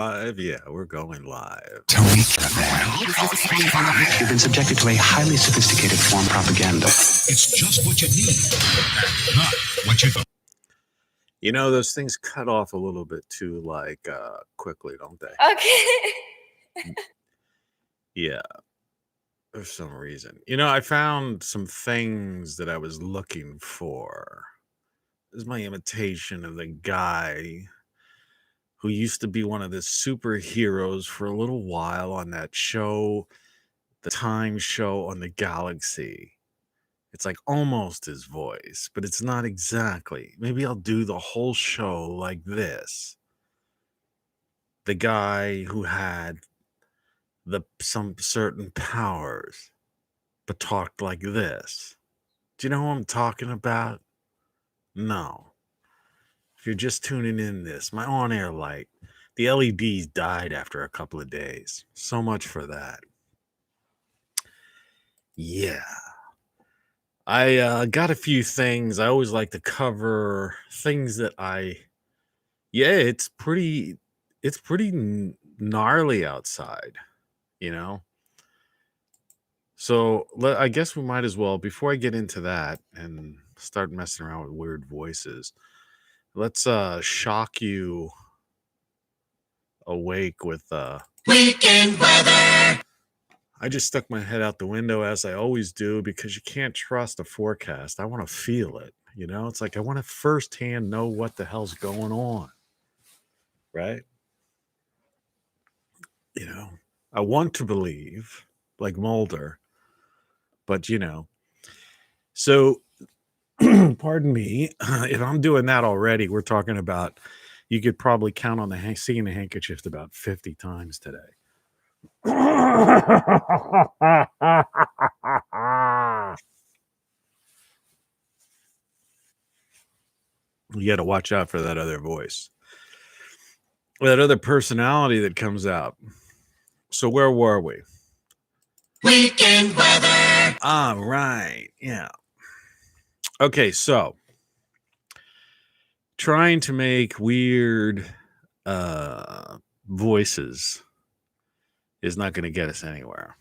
Yeah, we're going live. Tony Caravan. You've been subjected to a highly sophisticated form of propaganda. It's just what you need, and not what you don't. You know, those things cut off a little bit too, quickly, don't they? Okay. Yeah, for some reason. You know, I found some things that I was looking for. This is my imitation of the guy who used to be one of the superheroes for a little while on that show, the Time Show on the Galaxy. It's like almost his voice, but it's not exactly. Maybe I'll do the whole show like this. The guy who had some certain powers, but talked like this. Do you know who I'm talking about? No. If you're just tuning in this, my on-air light, the LEDs died after a couple of days. So much for that. Yeah. I got a few things. I always like to cover things that it's pretty gnarly outside, you know? So I guess we might as well, before I get into that and start messing around with weird voices, let's shock you awake with Weekend weather. I just stuck my head out the window as I always do because you can't trust a forecast. I want to feel it, you know? It's like I want to firsthand know what the hell's going on. Right? You know, I want to believe like Mulder, but so pardon me, if I'm doing that already, we're talking about, you could probably count on seeing the handkerchief about 50 times today. You got to watch out for that other voice, that other personality that comes out. So where were we? Weekend weather. All right. Yeah. Okay. So trying to make weird voices is not going to get us anywhere.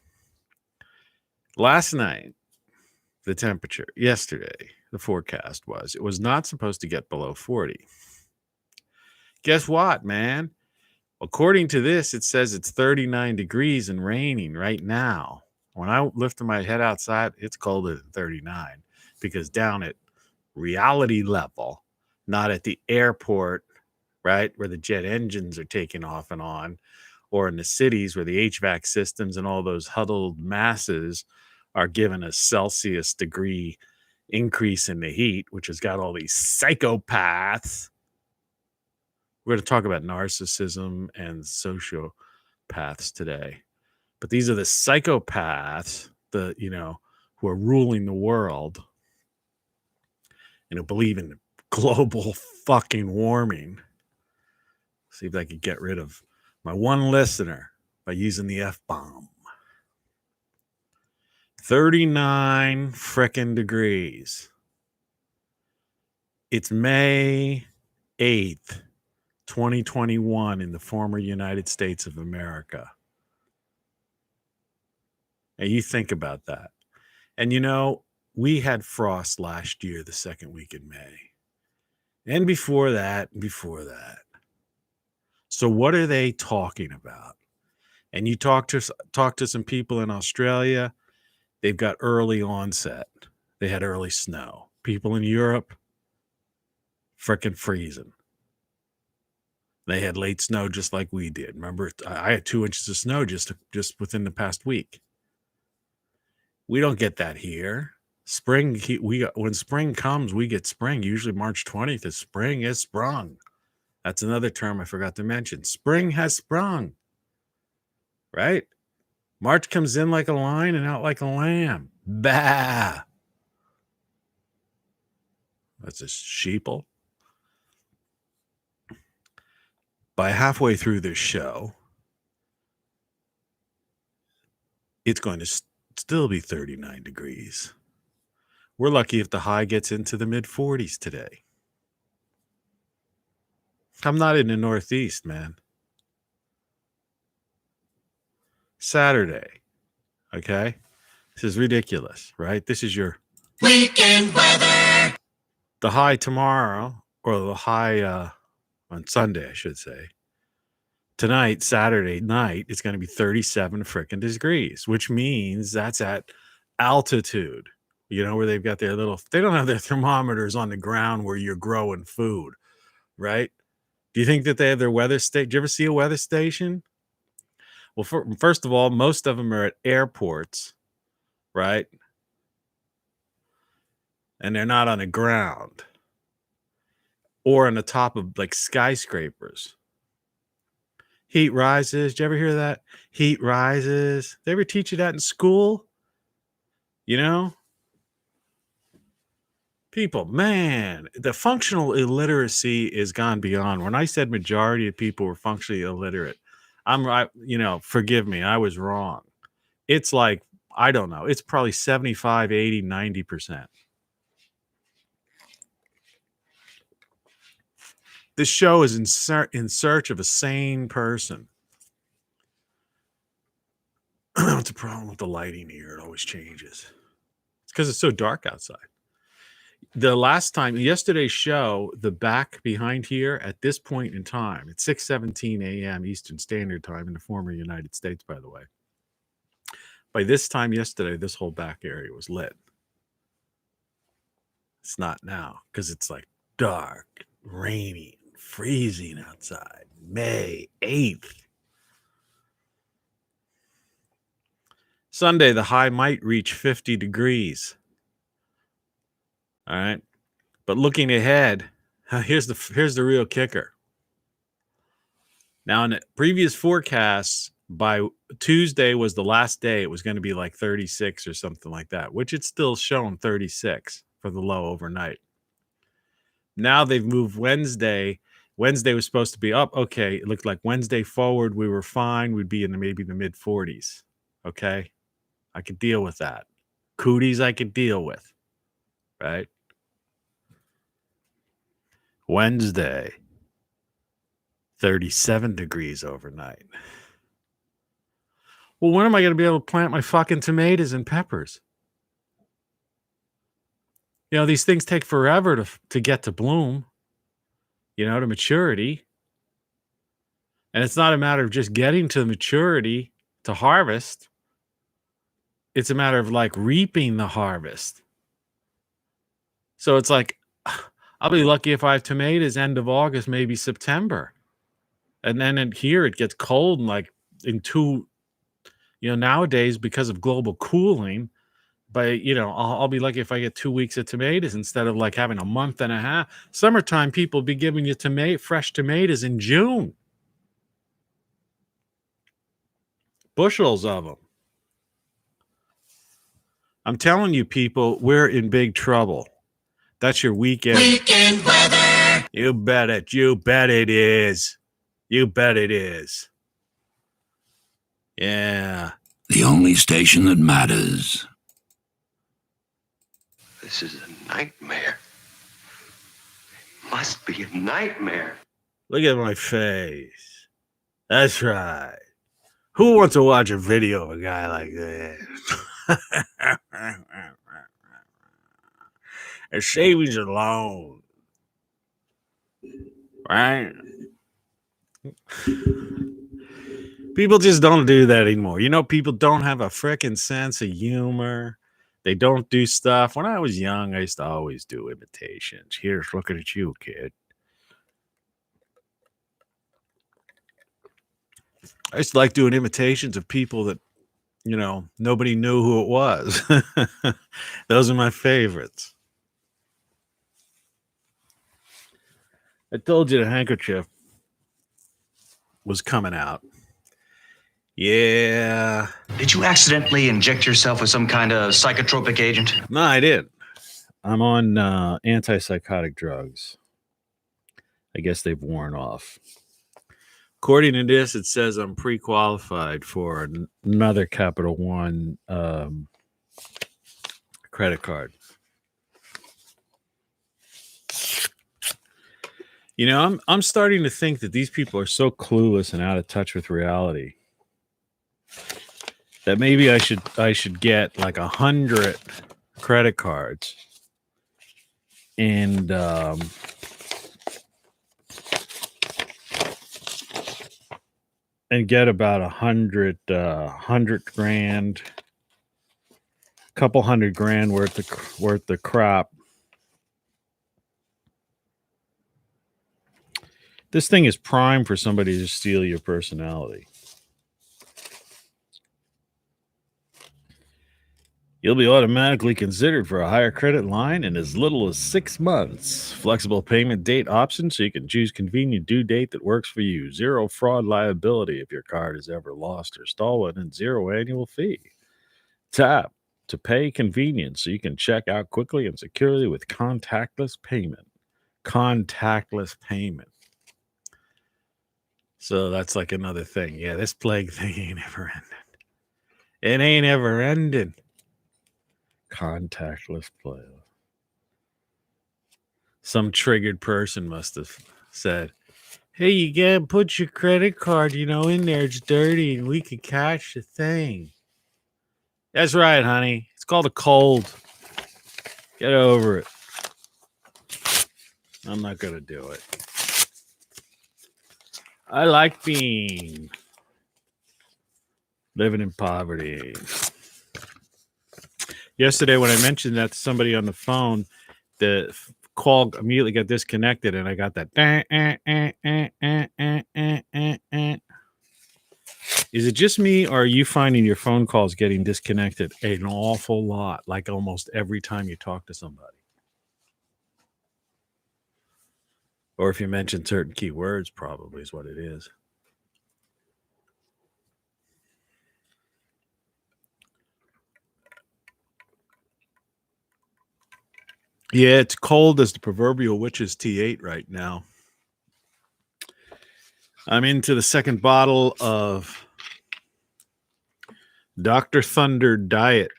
Last night, the temperature, yesterday, the forecast was, it was not supposed to get below 40. Guess what, man? According to this, it says it's 39 degrees and raining right now. When I lifted my head outside, it's colder than 39 because down at reality level, not at the airport, right, where the jet engines are taking off and on, or in the cities where the HVAC systems and all those huddled masses are given a Celsius degree increase in the heat, which has got all these psychopaths. We're going to talk about narcissism and sociopaths today. But these are the psychopaths, who are ruling the world and who believe in global fucking warming. See if I could get rid of my one listener by using the F-bomb. 39 frickin' degrees. It's May 8th, 2021 in the former United States of America. And you think about that. And we had frost last year, the second week in May. And before that. So what are they talking about? And you talk to some people in Australia, they've got early onset. They had early snow. People in Europe, frickin' freezing. They had late snow just like we did. Remember, I had 2 inches of snow just within the past week. We don't get that here. Spring, when spring comes, we get spring. Usually March 20th is spring is sprung. That's another term I forgot to mention. Spring has sprung. Right? March comes in like a lion and out like a lamb. Bah. That's a sheeple. By halfway through this show, it's going to still be 39 degrees. We're lucky if the high gets into the mid 40s today. I'm not in the Northeast, man. Saturday. Okay. This is ridiculous, right? This is your Weekend weather. the high tomorrow, or the high on Sunday, I should say. Tonight, Saturday night, it's going to be 37 freaking degrees, which means that's at altitude, where they've got their they don't have their thermometers on the ground where you're growing food, right? Do you think that they have their weather station? Do you ever see a weather station? Well, first of all, most of them are at airports, right? And they're not on the ground or on the top of like skyscrapers. Heat rises. Did you ever hear that? Heat rises. They ever teach you that in school? People, man, the functional illiteracy is gone beyond. When I said majority of people were functionally illiterate, I'm right. Forgive me. I was wrong. It's like, I don't know. It's probably 75, 80, 90%. This show is in search of a sane person. What's the problem with the lighting here? It always changes. It's because it's so dark outside. The last time, yesterday's show, the back behind here at this point in time, it's 6:17 a.m. Eastern Standard Time in the former United States, by the way. By this time yesterday, this whole back area was lit. It's not now because it's like dark, rainy, freezing outside. May 8th. Sunday, the high might reach 50 degrees. All right. But looking ahead, here's the real kicker. Now, in the previous forecasts, by Tuesday was the last day. It was going to be like 36 or something like that, which it's still shown 36 for the low overnight. Now they've moved Wednesday. Wednesday was supposed to be up. Okay. It looked like Wednesday forward, we were fine. We'd be in maybe the mid 40s. Okay. I could deal with that. Cooties I could deal with. Right. Wednesday, 37 degrees overnight. Well, when am I going to be able to plant my fucking tomatoes and peppers? These things take forever to get to bloom, to maturity. And it's not a matter of just getting to maturity to harvest. It's a matter of like reaping the harvest. So it's like, I'll be lucky if I have tomatoes end of August, maybe September. And then in here it gets cold and like in nowadays because of global cooling, but I'll be lucky if I get 2 weeks of tomatoes instead of like having a month and a half. Summertime people be giving you fresh tomatoes in June. Bushels of them. I'm telling you people, we're in big trouble. That's your weekend weather. You bet it. You bet it is. You bet it is. Yeah. The only station that matters. This is a nightmare. Must be a nightmare. Look at my face. That's right. Who wants to watch a video of a guy like this? A savings alone. Right? People just don't do that anymore. People don't have a freaking sense of humor. They don't do stuff. When I was young, I used to always do imitations. Here's looking at you, kid. I used to like doing imitations of people that, nobody knew who it was. Those are my favorites. I told you the handkerchief was coming out. Yeah. Did you accidentally inject yourself with some kind of psychotropic agent? No, I didn't. I'm on antipsychotic drugs. I guess they've worn off. According to this, it says I'm pre-qualified for another Capital One credit card. I'm starting to think that these people are so clueless and out of touch with reality. that maybe I should get like 100 credit cards and get about 100 grand, couple $100,000 worth of crap. This thing is prime for somebody to steal your personality. You'll be automatically considered for a higher credit line in as little as 6 months. Flexible payment date option so you can choose convenient due date that works for you. Zero fraud liability if your card is ever lost or stolen, and zero annual fee. Tap to pay convenience so you can check out quickly and securely with contactless payment. Contactless payment. So that's like another thing. Yeah, this plague thing ain't ever ending. It ain't ever ending. Contactless play. Some triggered person must have said, hey, you gotta put your credit card, in there. It's dirty and we can catch the thing. That's right, honey. It's called a cold. Get over it. I'm not gonna do it. I like being living in poverty. Yesterday, when I mentioned that to somebody on the phone, the call immediately got disconnected, and I got that. Is it just me, or are you finding your phone calls getting disconnected an awful lot, like almost every time you talk to somebody? Or if you mention certain keywords, probably is what it is. Yeah, it's cold as the proverbial witch's T8 right now. I'm into the second bottle of Dr. Thunder Diet.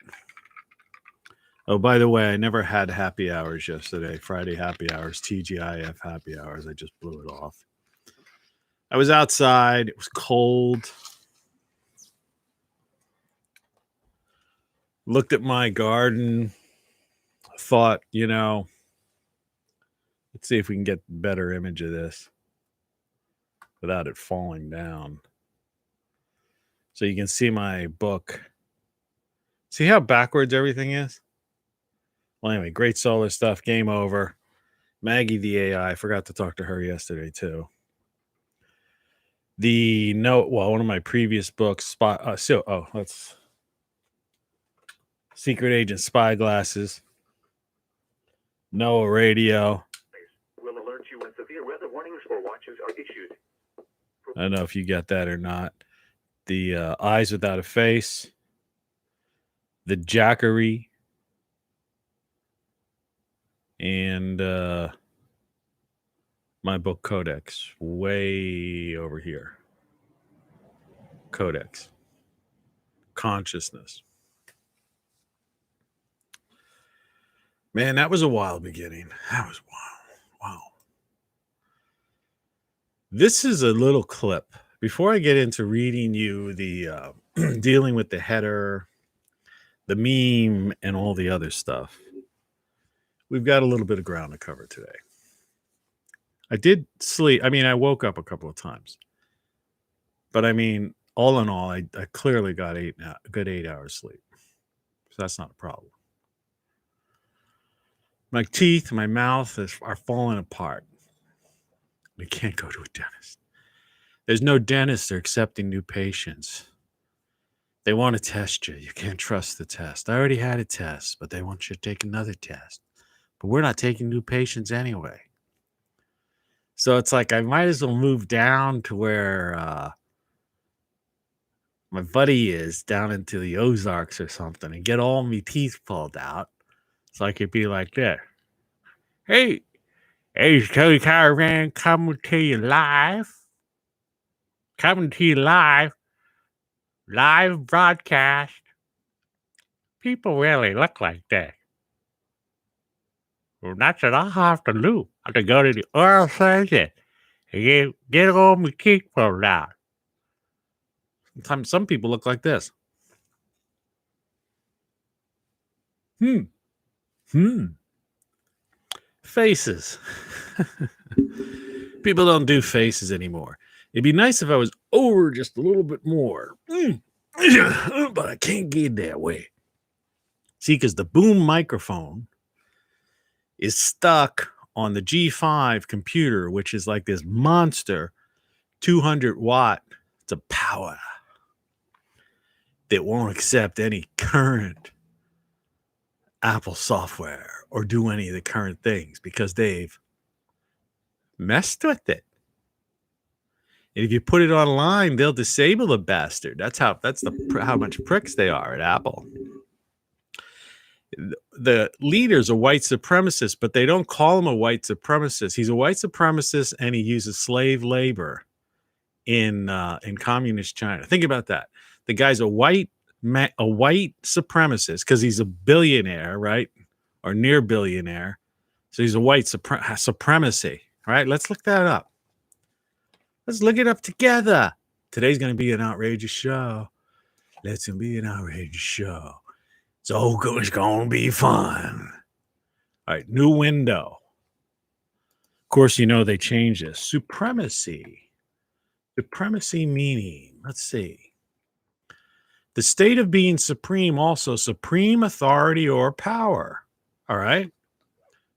Oh, by the way, I never had happy hours yesterday. Friday happy hours, TGIF happy hours. I just blew it off. I was outside. It was cold. Looked at my garden. Thought, let's see if we can get a better image of this without it falling down. So you can see my book. See how backwards everything is? Well, anyway, great solar stuff. Game over. Maggie the AI. I forgot to talk to her yesterday too. One of my previous books. Let's Secret Agent Spyglasses. NOAA Radio. Will alert you when severe weather warnings or watches are issued. I don't know if you got that or not. The Eyes Without a Face. The Jackery. And my book Codex. Way over here. Codex. Consciousness. Man, that was a wild beginning. That was wild. Wow. This is a little clip. Before I get into reading you the dealing with the header, the meme, and all the other stuff, we've got a little bit of ground to cover today. I did sleep. I woke up a couple of times. But all in all, I clearly got a good 8 hours sleep. So that's not a problem. My teeth, my mouth are falling apart. I can't go to a dentist. There's no dentist. They're accepting new patients. They want to test you. You can't trust the test. I already had a test, but they want you to take another test. But we're not taking new patients anyway. So it's like I might as well move down to where my buddy is, down into the Ozarks or something, and get all my teeth pulled out. So I could be like this. Hey, it's Caravan coming to you live. Coming to you live. Live broadcast. People really look like that. Well, that's what I have to do. I have to go to the oral surgeon and get all my teeth pulled out. Sometimes some people look like this. Faces. People don't do faces anymore. It'd be nice if I was over just a little bit more. But I can't get that way. See, because the boom microphone is stuck on the G5 computer, which is like this monster 200 watt. It's a power that won't accept any current Apple software or do any of the current things because they've messed with it. And if you put it online, they'll disable the bastard. That's how much pricks they are at Apple. The leader's a white supremacist, but they don't call him a white supremacist. He's a white supremacist, and he uses slave labor in communist China. Think about that. The guy's a white supremacist because he's a billionaire, right, or near billionaire. So he's a white supremacy. All right, let's look that up. Let's look it up together. Today's going to be an outrageous show. Let's be an outrageous show. It's going to be fun. All right, new window. Of course, you know they changed this. Supremacy. Supremacy meaning, let's see. The state of being supreme, also supreme authority or power. All right.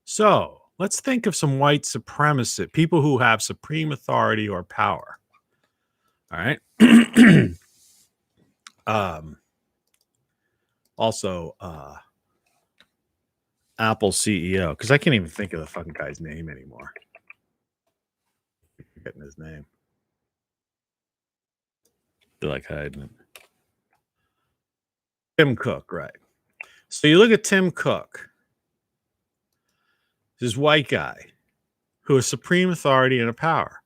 So let's think of some white supremacists, people who have supreme authority or power. All right. Also, Apple CEO, because I can't even think of the fucking guy's name anymore. I'm forgetting his name. Feel like hiding it. Tim Cook, right? So you look at Tim Cook, this white guy who has supreme authority and a power,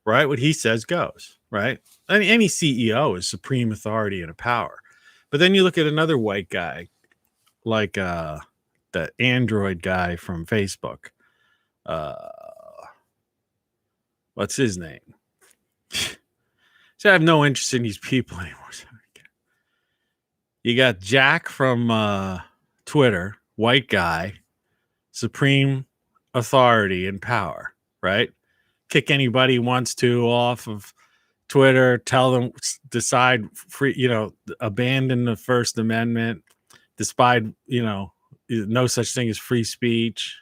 right? What he says goes, right? Any CEO is supreme authority and a power. But then you look at another white guy, like the Android guy from Facebook. What's his name? So I have no interest in these people anymore. You got Jack from Twitter, white guy, supreme authority and power, right? Kick anybody he wants to off of Twitter, tell them, decide free, abandon the First Amendment, despite, no such thing as free speech,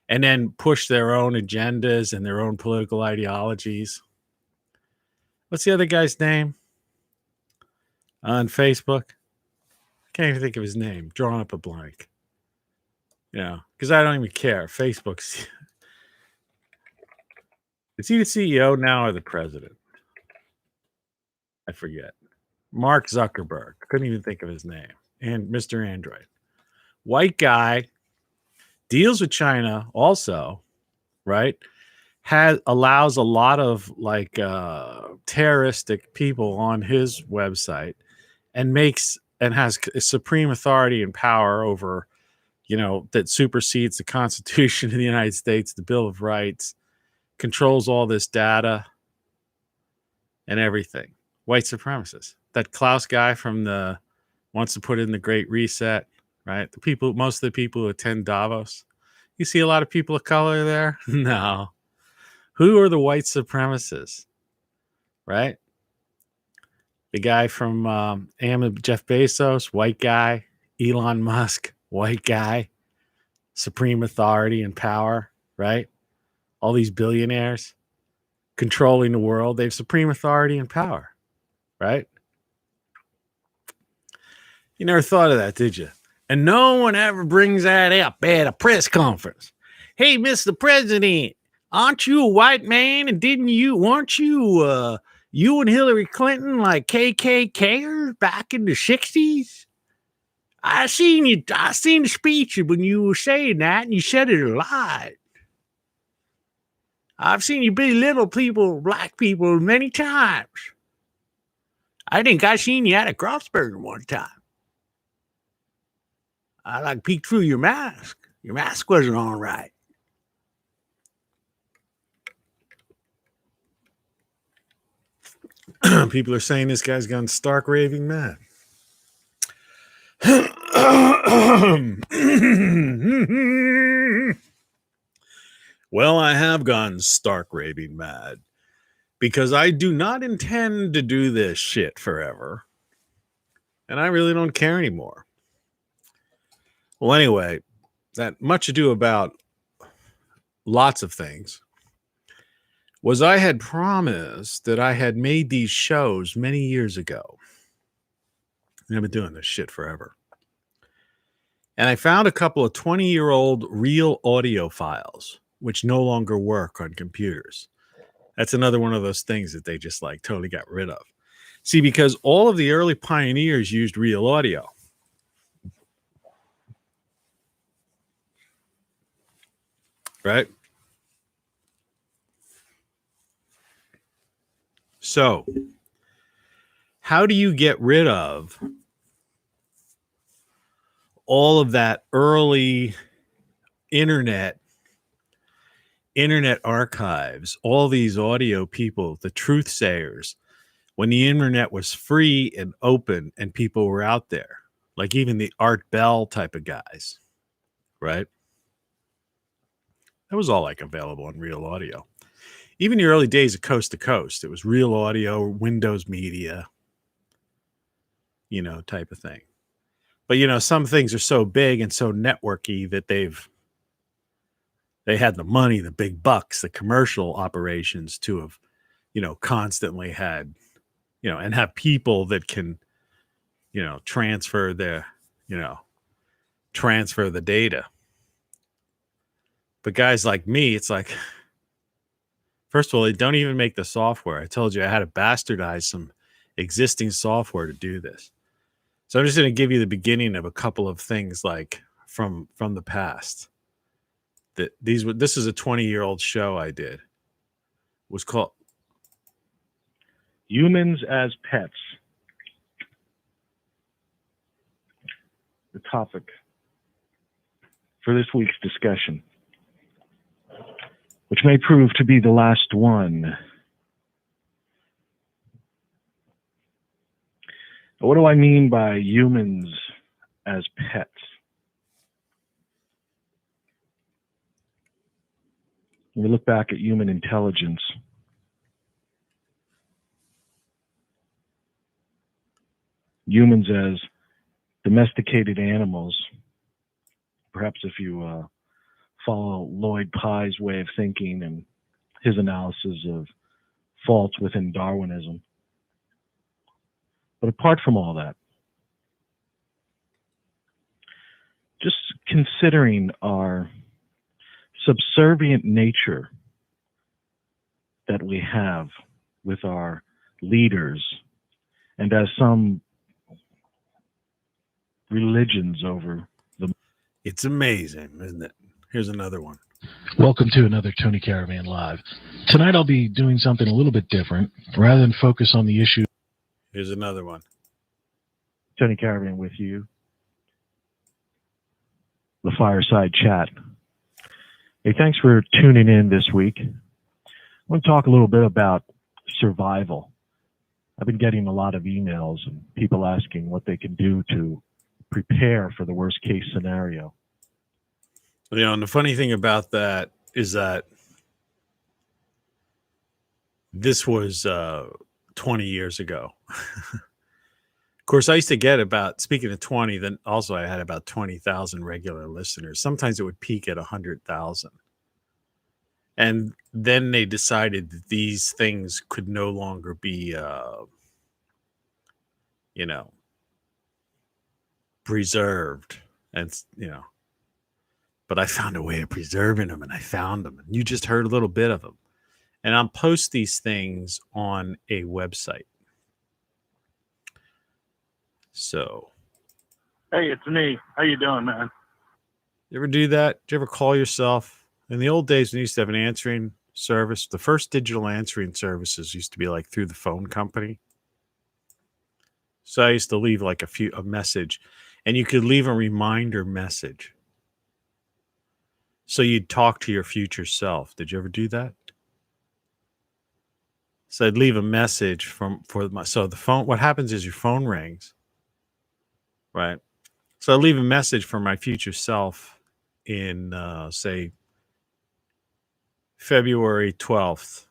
and then push their own agendas and their own political ideologies. What's the other guy's name on Facebook? I can't even think of his name. Drawing up a blank. Because I don't even care. Facebook's. Is he the CEO now or the president? I forget. Mark Zuckerberg. Couldn't even think of his name. And Mr. Android. White guy. Deals with China also. Right? Allows a lot of terroristic people on his website and has supreme authority and power over, that supersedes the Constitution of the United States, the Bill of Rights, controls all this data and everything. White supremacists. That Klaus guy wants to put in the Great Reset, right? Most of the people who attend Davos. You see a lot of people of color there? No. Who are the white supremacists? Right? The guy from Jeff Bezos, white guy. Elon Musk, white guy. Supreme authority and power, right? All these billionaires controlling the world. They have supreme authority and power, right? You never thought of that, did you? And no one ever brings that up at a press conference. Hey, Mr. President, aren't you a white man? And weren't you and Hillary Clinton like KKKers back in the 60s? I seen the speech when you were saying that, and you said it a lot. I've seen you belittle black people many times. I think I seen you at a Crossburger one time. I peeked through your mask. Your mask wasn't on right. People are saying this guy's gone stark raving mad. Well, I have gone stark raving mad because I do not intend to do this shit forever. And I really don't care anymore. Well, anyway, that much ado about lots of things was I had promised that I had made these shows many years ago. And I've been doing this shit forever. And I found a couple of 20-year-old real audio files, which no longer work on computers. That's another one of those things that they just like totally got rid of. See, because all of the early pioneers used real audio. Right? So, how do you get rid of all of that early internet archives, all these audio people, the truth sayers, when the internet was free and open and people were out there, like even the Art Bell type of guys, right? That was all like available in real audio. Even the early days of Coast to Coast, it was real audio, Windows Media, type of thing. But some things are so big and so networky that they had the money, the big bucks, the commercial operations to have, constantly had, and have people that can, transfer the data. But guys like me, it's like, first of all, they don't even make the software. I told you I had to bastardize some existing software to do this. So I'm just going to give you the beginning of a couple of things like from the past. This is a 20-year-old show I did. It was called Humans as Pets. The topic for this week's discussion, which may prove to be the last one. What do I mean by humans as pets? When we look back at human intelligence, humans as domesticated animals, perhaps if you follow Lloyd Pye's way of thinking and his analysis of faults within Darwinism. But apart from all that, just considering our subservient nature that we have with our leaders, and as some religions over the... It's amazing, isn't it? Here's another one. Welcome to another Tony Caravan Live. Tonight I'll be doing something a little bit different. Rather than focus on the issue... Here's another one. Tony Caravan with you. The Fireside Chat. Hey, thanks for tuning in this week. I want to talk a little bit about survival. I've been getting a lot of emails and people asking what they can do to prepare for the worst case scenario. And the funny thing about that is that this was 20 years ago. Of course, I used to get about, speaking of 20, then also I had about 20,000 regular listeners. Sometimes it would peak at 100,000. And then they decided that these things could no longer be, preserved. And, but I found a way of preserving them, and I found them. And you just heard a little bit of them. And I'll post these things on a website. So, hey, it's me. How you doing, man? You ever do that? Did you ever call yourself? In the old days, we used to have an answering service. The first digital answering services used to be like through the phone company. So I used to leave like a message, and you could leave a reminder message. So you'd talk to your future self. Did you ever do that? So I'd leave a message so the phone. What happens is your phone rings, right? So I leave a message for my future self in, say, February 12th,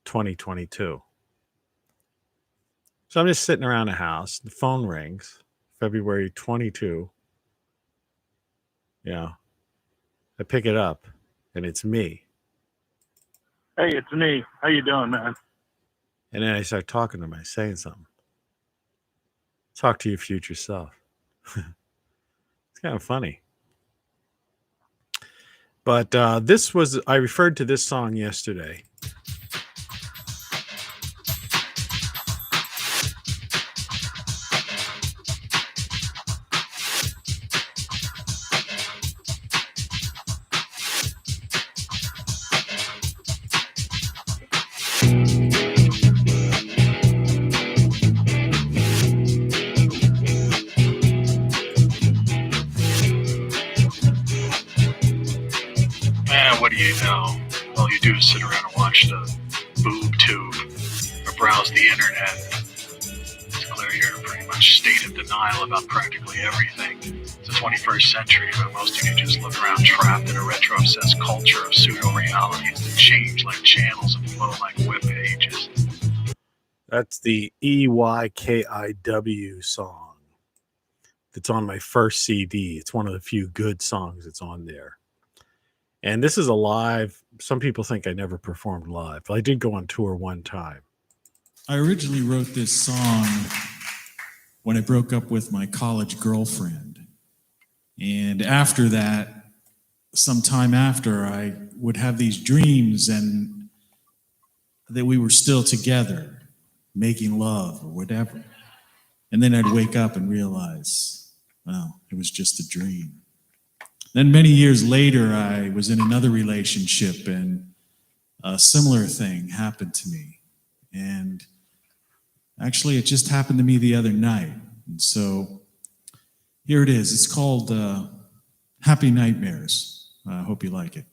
2022. So I'm just sitting around the house. The phone rings, February 22. Yeah. I pick it up, and it's me. Hey, it's me. How you doing, man? And then I start talking to him, saying something. Talk to your future self. It's kind of funny. But I referred to this song yesterday. Man, what do you know? All you do is sit around and watch the boob tube or browse the internet. It's clear you're in pretty much state of denial about practically everything. It's the 21st century, but most of you just look around trapped in a retro-obsessed culture of pseudo-realities that change like channels and flow like web pages. That's the EYKIW song that's on my first CD. It's one of the few good songs that's on there. And this is a live. Some people think I never performed live, but I did go on tour one time. I originally wrote this song when I broke up with my college girlfriend. And after that, some time after, I would have these dreams and that we were still together, making love or whatever. And then I'd wake up and realize, well, it was just a dream. Then many years later, I was in another relationship and a similar thing happened to me. And actually, it just happened to me the other night. And so here it is. It's called Happy Nightmares. I hope you like it.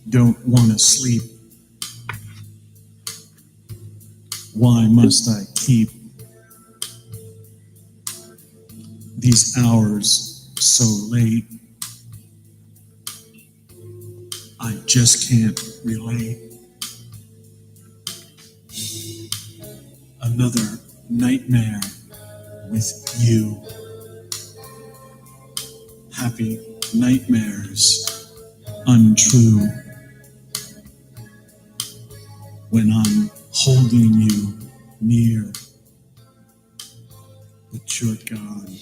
Don't want to sleep. Why must I keep these hours so late? I just can't relate. Another nightmare with you. Happy nightmares, untrue. When I'm holding you near, but you're gone.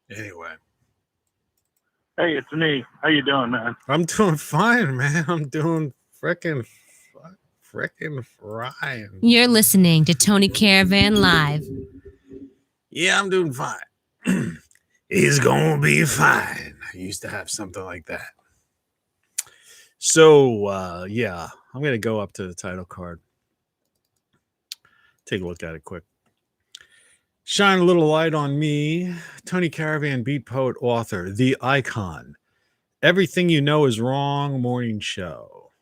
Anyway. Hey, it's me. How you doing, man? I'm doing fine, man. I'm doing frickin' fine. You're listening to Tony Caravan Live. Yeah, I'm doing fine. He's gonna be fine. I used to have something like that. So, yeah, I'm going to go up to the title card. Take a look at it quick. Shine a little light on me. Tony Caravan, beat poet, author, the icon. Everything You Know Is Wrong morning show.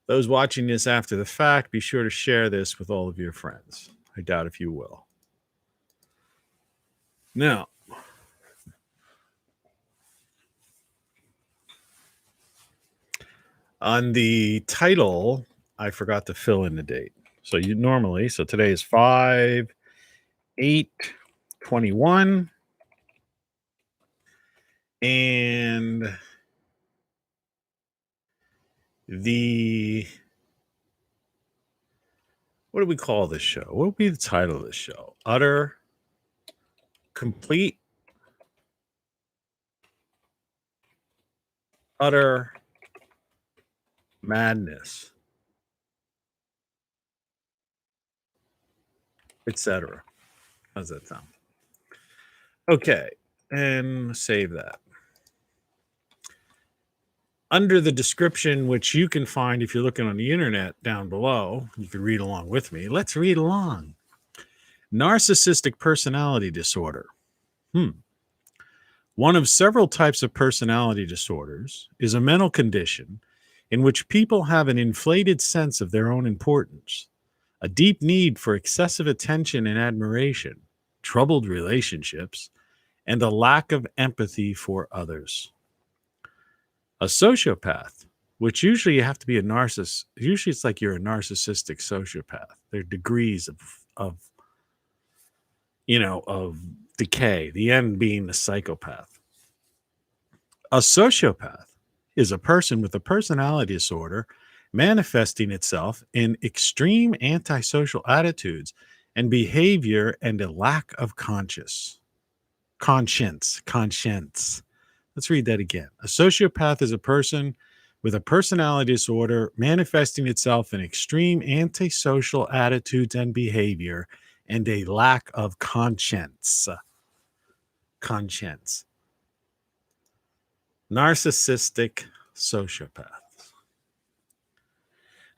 Those watching this after the fact, be sure to share this with all of your friends. I doubt if you will. Now, on the title, I forgot to fill in the date. So today is 5/8/21. And what do we call this show? What would be the title of this show? Utter madness, etc. How's that sound? Okay, and save that. under the description, which you can find if you're looking on the internet down below, you can read along with me. Let's read along. Narcissistic personality disorder. One of several types of personality disorders is a mental condition in which people have an inflated sense of their own importance, a deep need for excessive attention and admiration, troubled relationships, and a lack of empathy for others. A sociopath, which usually you have to be a narcissist, usually it's like you're a narcissistic sociopath. There are degrees of decay, the end being the psychopath. A sociopath is a person with a personality disorder manifesting itself in extreme antisocial attitudes and behavior and a lack of conscience. Let's read that again. A sociopath is a person with a personality disorder manifesting itself in extreme antisocial attitudes and behavior and a lack of conscience. Narcissistic sociopath.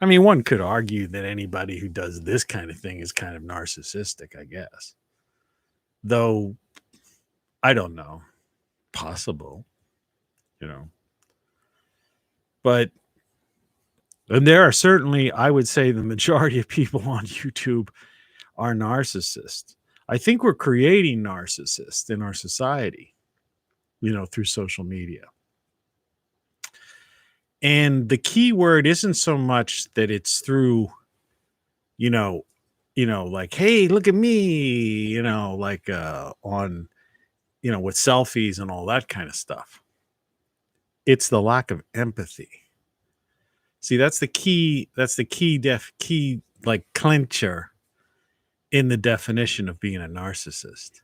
I mean, one could argue that anybody who does this kind of thing is kind of narcissistic, I guess. Though, I don't know. Possible, But and there are certainly, I would say, the majority of people on YouTube are narcissists. I think we're creating narcissists in our society, through social media. And the key word isn't so much that it's through, like, hey, look at me, like on, with selfies and all that kind of stuff. It's the lack of empathy. See, that's the key like clincher in the definition of being a narcissist.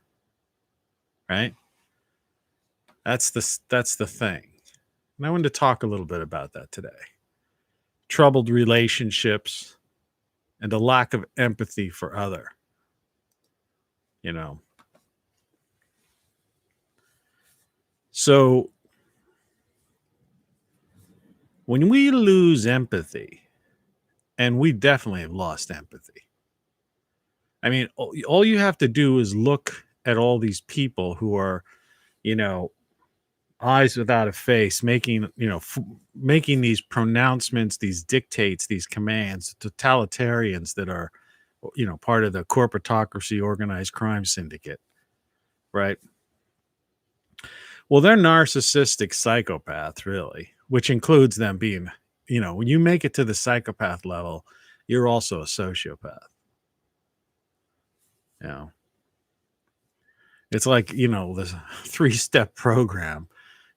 Right? That's the thing. And I wanted to talk a little bit about that today. Troubled relationships and a lack of empathy for other. So when we lose empathy, and we definitely have lost empathy. I mean, all you have to do is look at all these people who are, eyes without a face, making these pronouncements, these dictates, these commands, totalitarians that are, part of the corporatocracy organized crime syndicate, right? Well, they're narcissistic psychopaths, really, which includes them being, when you make it to the psychopath level, you're also a sociopath. It's like, this 3-step program.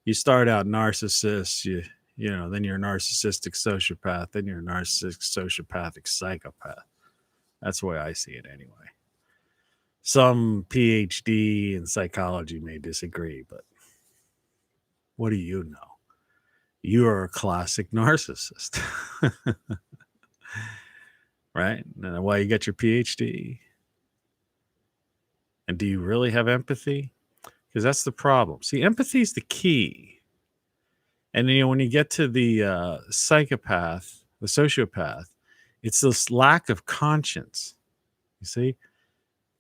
You start out narcissist, then you're a narcissistic sociopath, then you're a narcissistic sociopathic psychopath. That's the way I see it anyway. Some PhD in psychology may disagree, but what do you know? You are a classic narcissist. Right? And why you get your PhD? And do you really have empathy? Because that's the problem. See, empathy is the key. And when you get to the psychopath, the sociopath, it's this lack of conscience. You see?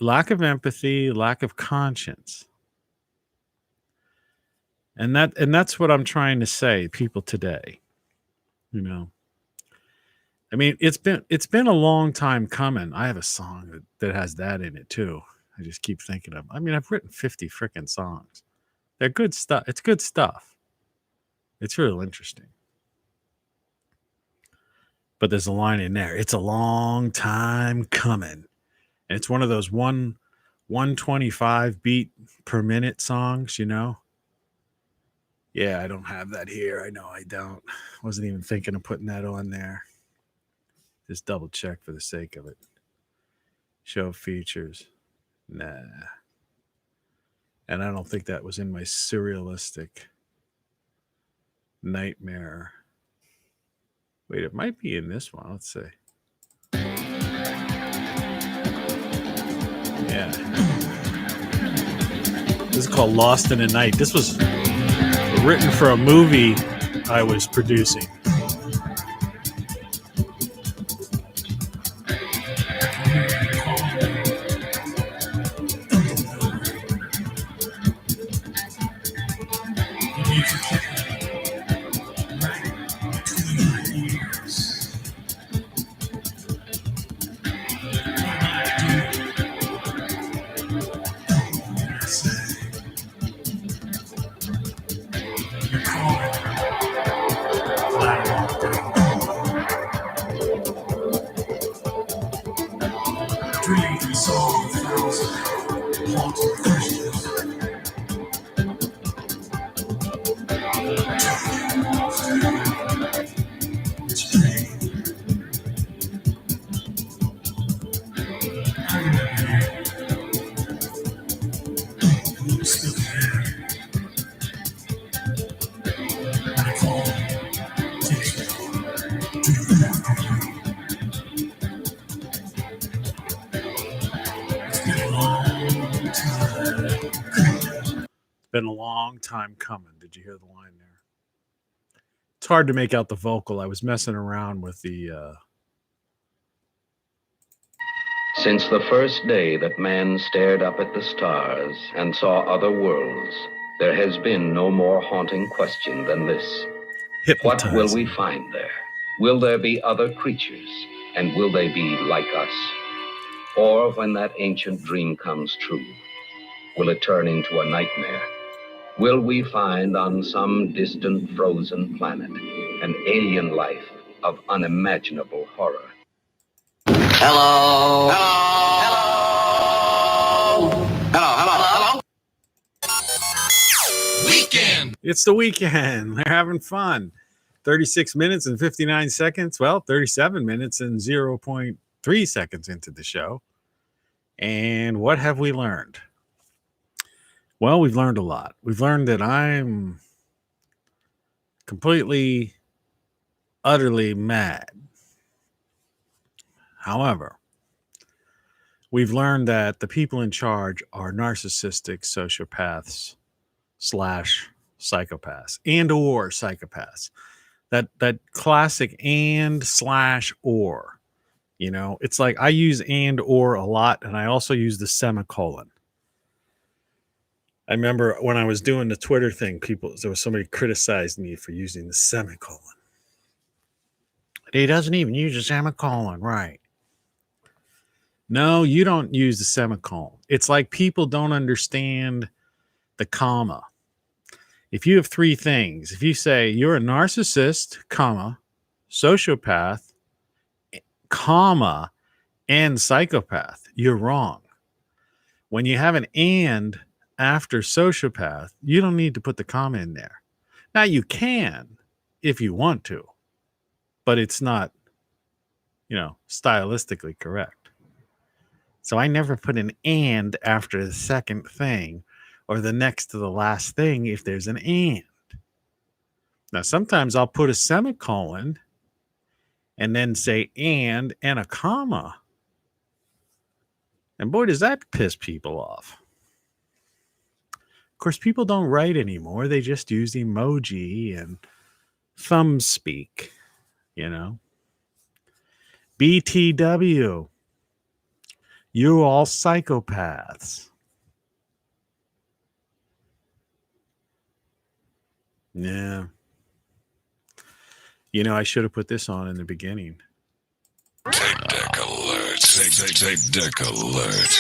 Lack of empathy, lack of conscience. And that's what I'm trying to say, people today. I mean, it's been a long time coming. I have a song that has that in it too. I just keep thinking of. I mean, I've written 50 freaking songs. They're good stuff. It's good stuff. It's real interesting. But there's a line in there. It's a long time coming. And it's one of those 125 beat per minute songs, Yeah, I don't have that here. I know I don't. Wasn't even thinking of putting that on there. Just double check for the sake of it. Show features. Nah. And I don't think that was in my surrealistic nightmare. Wait, it might be in this one. Let's see. Yeah. This is called Lost in a Night. This was written for a movie I was producing. Been a long time coming. Did you hear the line there? It's hard to make out the vocal. I was messing around with the Since the first day that man stared up at the stars and saw other worlds, there has been no more haunting question than this. What will we find there? Will there be other creatures? And will they be like us? Or when that ancient dream comes true, will it turn into a nightmare? Will we find on some distant frozen planet an alien life of unimaginable horror? Hello. Weekend. It's the weekend. They're having fun. 36 minutes and 59 seconds. Well, 37 minutes and 0.3 seconds into the show. And what have we learned? Well, we've learned a lot. We've learned that I'm completely, utterly mad. However, we've learned that the people in charge are narcissistic sociopaths / psychopaths and or psychopaths. That classic and / or. You know, it's like I use and or a lot, and I also use the semicolon. I remember when I was doing the Twitter thing, there was somebody criticized me for using the semicolon. He doesn't even use a semicolon, right? No, you don't use the semicolon. It's like people don't understand the comma. If you have three things, if you say you're a narcissist, comma, sociopath, comma, and psychopath, you're wrong. When you have an and after sociopath, you don't need to put the comma in there. Now you can if you want to, but it's not, stylistically correct. So I never put an and after the second thing or the next to the last thing if there's an and. Now sometimes I'll put a semicolon and then say and a comma. And boy, does that piss people off. Of course, people don't write anymore. They just use emoji and thumb speak, BTW. You all psychopaths. Yeah. I should have put this on in the beginning. Tape deck alert. Tape deck alert.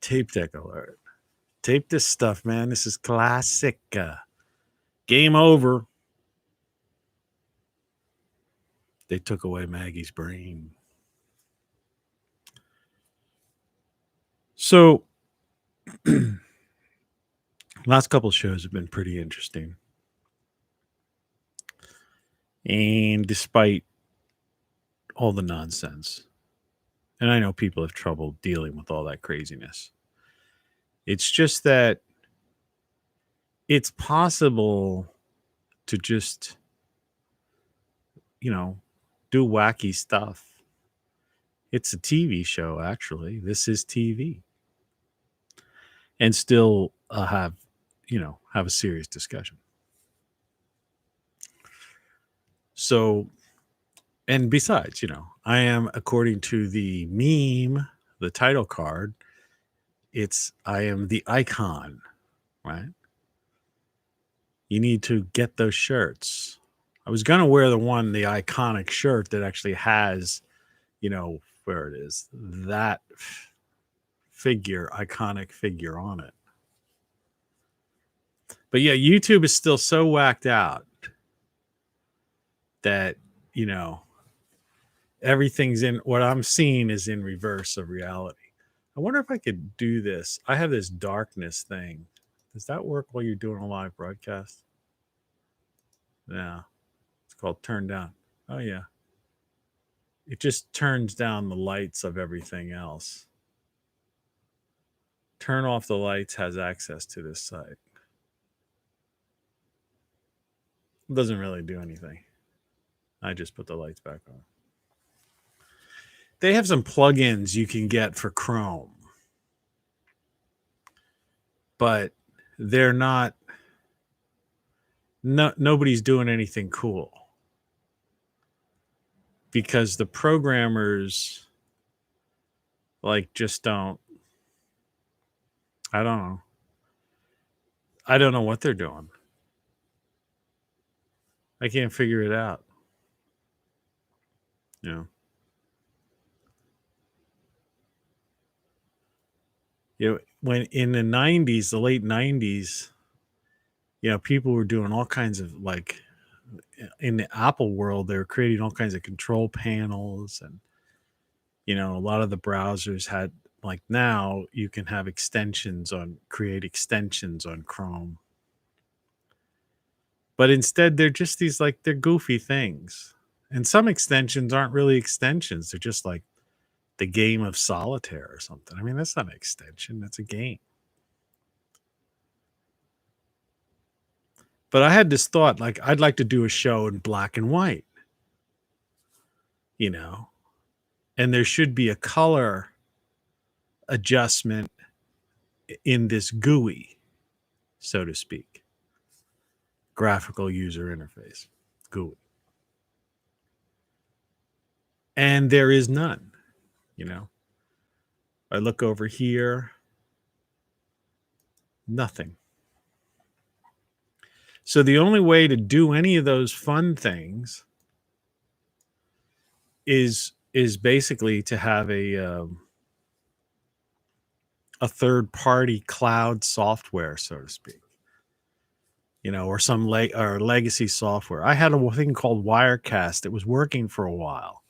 Tape deck alert. Tape this stuff, man. This is classic. Game over. They took away Maggie's brain. So, last couple of shows have been pretty interesting. And despite all the nonsense, and I know people have trouble dealing with all that craziness, it's just that it's possible to just, do wacky stuff. It's a TV show, actually. This is TV. And still have a serious discussion. So, and besides, I am, according to the meme, the title card, I am the icon, right? You need to get those shirts. I was going to wear the iconic shirt that actually has, where it is, that iconic figure on it. But yeah, YouTube is still so whacked out that, everything's what I'm seeing is in reverse of reality. I wonder if I could do this. I have this darkness thing. Does that work while you're doing a live broadcast? Yeah. It's called turn down. Oh, yeah. It just turns down the lights of everything else. Turn off the lights has access to this site. It doesn't really do anything. I just put the lights back on. They have some plugins you can get for Chrome, but they're not. Nobody's doing anything cool because the programmers just don't. I don't know. I don't know what they're doing. I can't figure it out. When in the 90s, the late 90s, people were doing all kinds of in the Apple world, they were creating all kinds of control panels, and a lot of the browsers had now you can have create extensions on Chrome. But instead they're just these they're goofy things. And some extensions aren't really extensions. They're just the game of solitaire or something. I mean, that's not an extension, that's a game. But I had this thought, I'd like to do a show in black and white, and there should be a color adjustment in this GUI, so to speak. Graphical user interface, GUI. And there is none, I look over here, nothing. So the only way to do any of those fun things is basically to have a third-party cloud software, so to speak, or some legacy software. I had a thing called Wirecast that was working for a while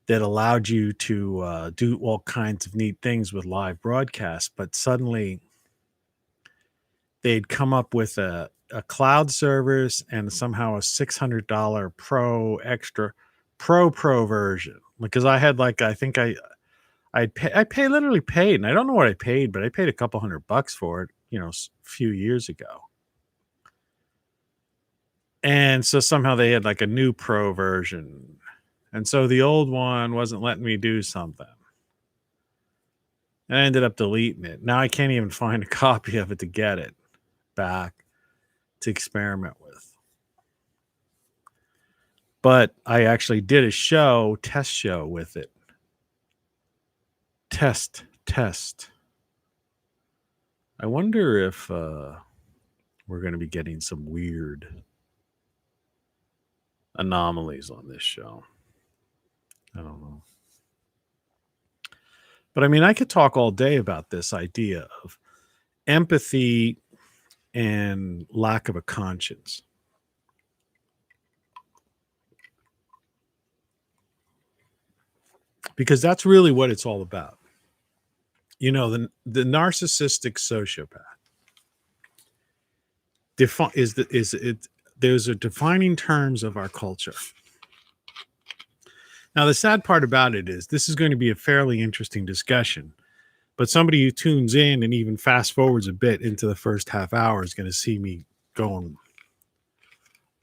that allowed you to do all kinds of neat things with live broadcasts, but suddenly they'd come up with a cloud service and somehow a $600 pro version, because I had I think I literally paid, and I don't know what I paid, but I paid a couple $100 for it, a few years ago. And so somehow they had a new pro version. And so the old one wasn't letting me do something. And I ended up deleting it. Now I can't even find a copy of it to get it back to experiment with. But I actually did a test show with it. Test. I wonder if we're going to be getting some weird anomalies on this show. I don't know. But I mean, I could talk all day about this idea of empathy and lack of a conscience. Because that's really what it's all about. The narcissistic sociopath those are defining terms of our culture. Now, the sad part about it is this is going to be a fairly interesting discussion, but somebody who tunes in and even fast forwards a bit into the first half hour is going to see me going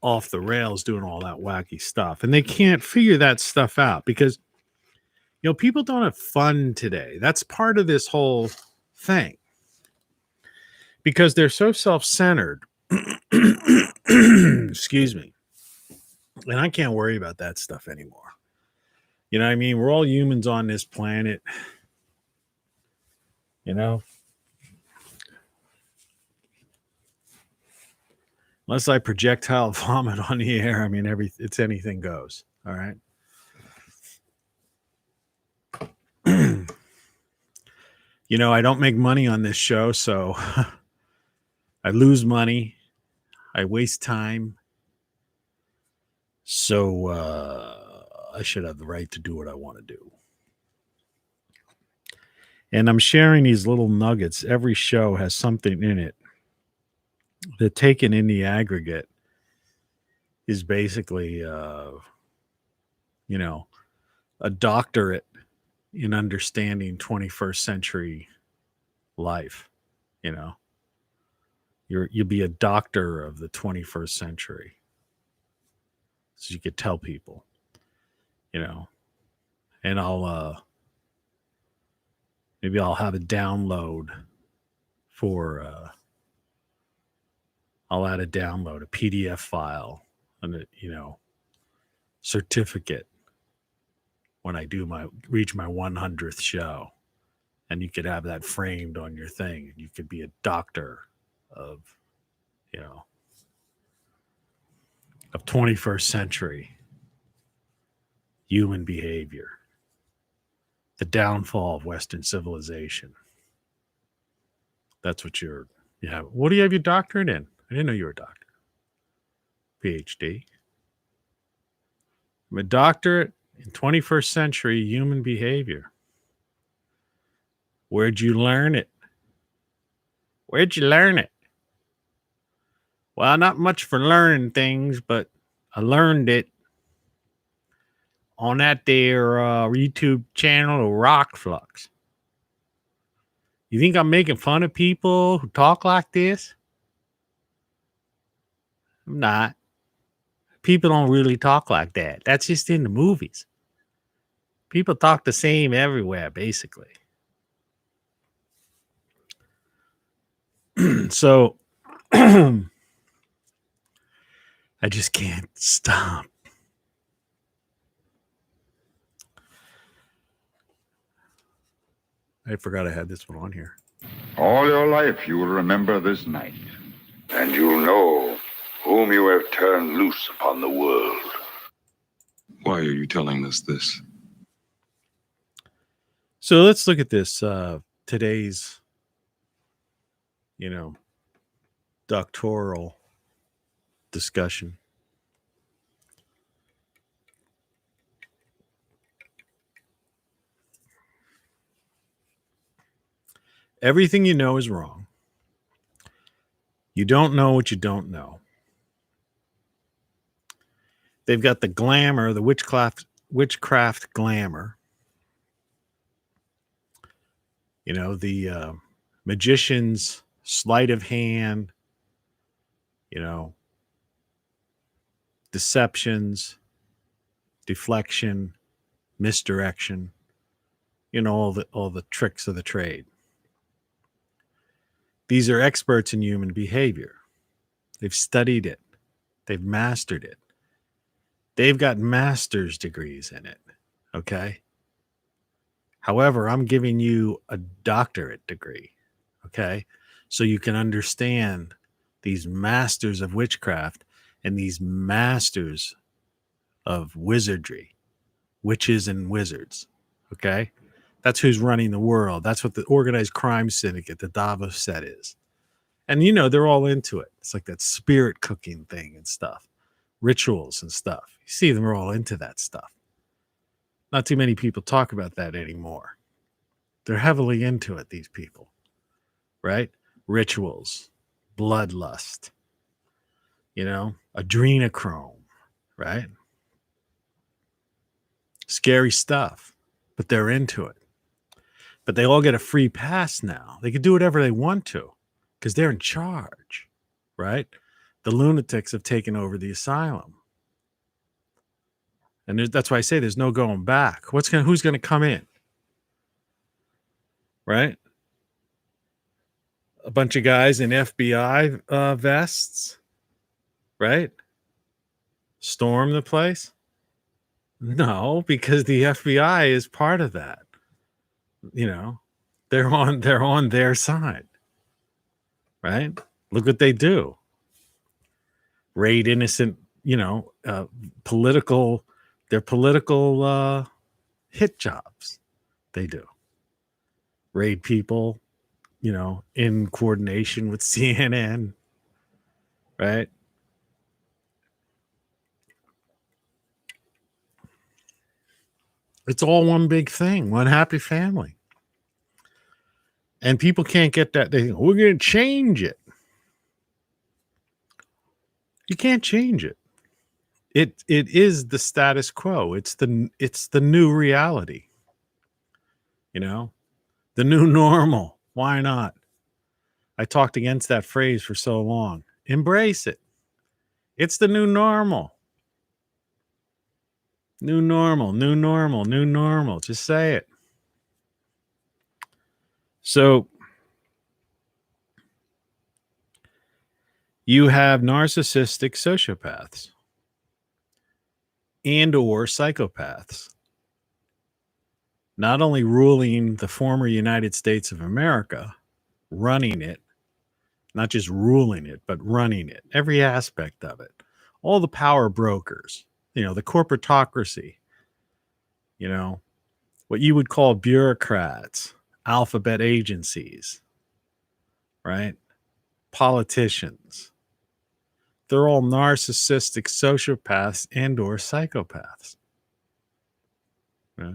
off the rails doing all that wacky stuff. And they can't figure that stuff out because, people don't have fun today. That's part of this whole thing. Because they're so self-centered. Excuse me. And I can't worry about that stuff anymore. You know what I mean? We're all humans on this planet. You know? Unless I projectile vomit on the air, I mean, it's anything goes. All right. You know, I don't make money on this show, so I lose money. I waste time. So I should have the right to do what I want to do. And I'm sharing these little nuggets. Every show has something in it that, taken in the aggregate, is basically, you know, a doctorate in understanding 21st century life. You know, you'll be a doctor of the 21st century. So you could tell people, you know, and maybe I'll have a download for, I'll add a download, a PDF file, and a, you know, certificate when I reach my 100th show, and you could have that framed on your thing. You could be a doctor of, you know, of 21st century human behavior, the downfall of Western civilization. That's what what do you have your doctorate in? I didn't know you were a doctor. PhD. I'm a doctorate in 21st century human behavior. Where'd you learn it? Where'd you learn it? Well, not much for learning things, but I learned it on that there YouTube channel, Rock Flux. You think I'm making fun of people who talk like this? I'm not. People don't really talk like that. That's just in the movies. People talk the same everywhere, basically. So I just can't stop. I forgot I had this one on here. All your life you will remember this night, and you'll know whom you have turned loose upon the world. Why are you telling us this? So let's look at this. Today's, you know, doctoral discussion. Everything you know is wrong. You don't know what you don't know. They've got the glamour, the witchcraft glamour. You know, the magician's sleight of hand, you know, deceptions, deflection, misdirection, you know, all the tricks of the trade. These are experts in human behavior. They've studied it. They've mastered it. They've got master's degrees in it. Okay. However, I'm giving you a doctorate degree. Okay. So you can understand these masters of witchcraft and these masters of wizardry, witches and wizards. Okay. That's who's running the world. That's what the organized crime syndicate, the Davos set is. And, you know, they're all into it. It's like that spirit cooking thing and stuff, rituals and stuff. You see them are all into that stuff. Not too many people talk about that anymore. They're heavily into it, these people, right? Rituals, bloodlust, you know, adrenochrome, right? Scary stuff, but they're into it. But they all get a free pass now. They can do whatever they want to because they're in charge, right? The lunatics have taken over the asylum. And that's why I say there's no going back. Who's going to come in? Right? A bunch of guys in FBI vests, right? Storm the place? No, because the FBI is part of that. You know, they're on their side. Right? Look what they do. Raid innocent, political hit jobs. They do. Raid people, in coordination with CNN, right? It's all one big thing, one happy family. And people can't get that. They think, we're going to change it. You can't change it. It is the status quo. It's the new reality. The new normal. Why not? I talked against that phrase for so long. Embrace it. It's the new normal. New normal, new normal, new normal. Just say it. So you have narcissistic sociopaths and or psychopaths not only ruling the former United States of America, running it, not just ruling it, but running it, every aspect of it, all the power brokers, the corporatocracy, what you would call bureaucrats, alphabet agencies, right? Politicians. They're all narcissistic sociopaths and or psychopaths. Right?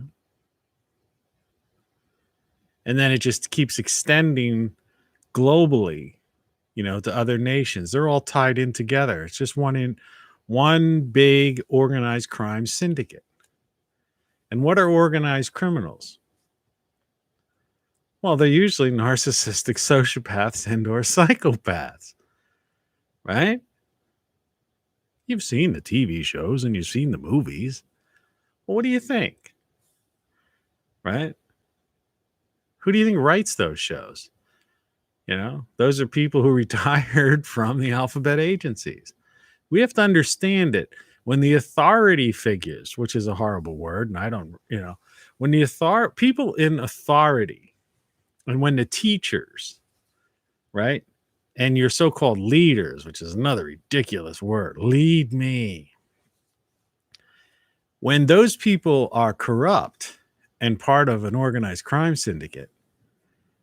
And then it just keeps extending globally, to other nations. They're all tied in together. It's just one big organized crime syndicate. And what are organized criminals? Well, they're usually narcissistic sociopaths and or psychopaths, right? You've seen the TV shows and you've seen the movies. Well, what do you think? Right? Who do you think writes those shows? Those are people who retired from the alphabet agencies. We have to understand it. When the authority figures, which is a horrible word, and I don't, when the people in authority, and when the teachers, right, and your so-called leaders, which is another ridiculous word, lead me. When those people are corrupt and part of an organized crime syndicate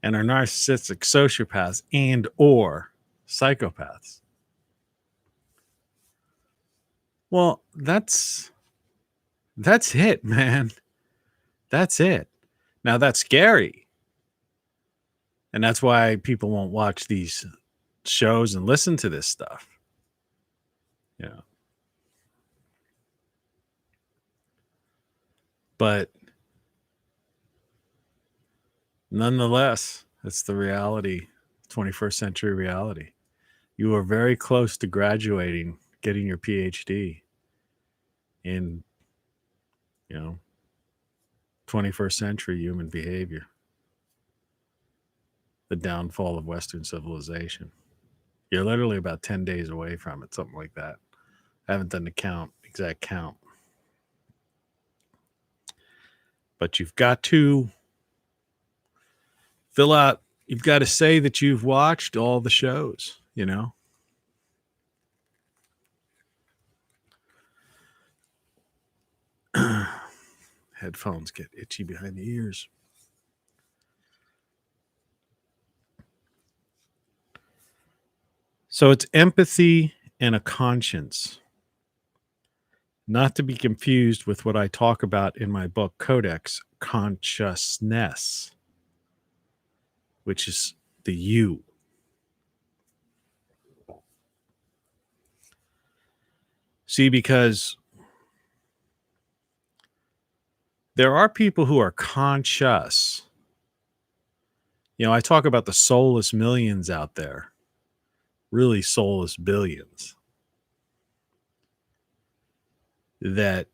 and are narcissistic sociopaths and or psychopaths, well, that's it, man. That's it. Now, that's scary. And that's why people won't watch these shows and listen to this stuff. But nonetheless, it's the reality, 21st century reality. You are very close to graduating, getting your PhD in, 21st century human behavior. The downfall of Western civilization. You're literally about 10 days away from it, something like that. I haven't done the exact count. But you've got to fill out, you've got to say that you've watched all the shows, Headphones get itchy behind the ears. So it's empathy and a conscience, not to be confused with what I talk about in my book, Codex Consciousness, which is the you. See, because there are people who are conscious. I talk about the soulless millions out there. Really soulless billions that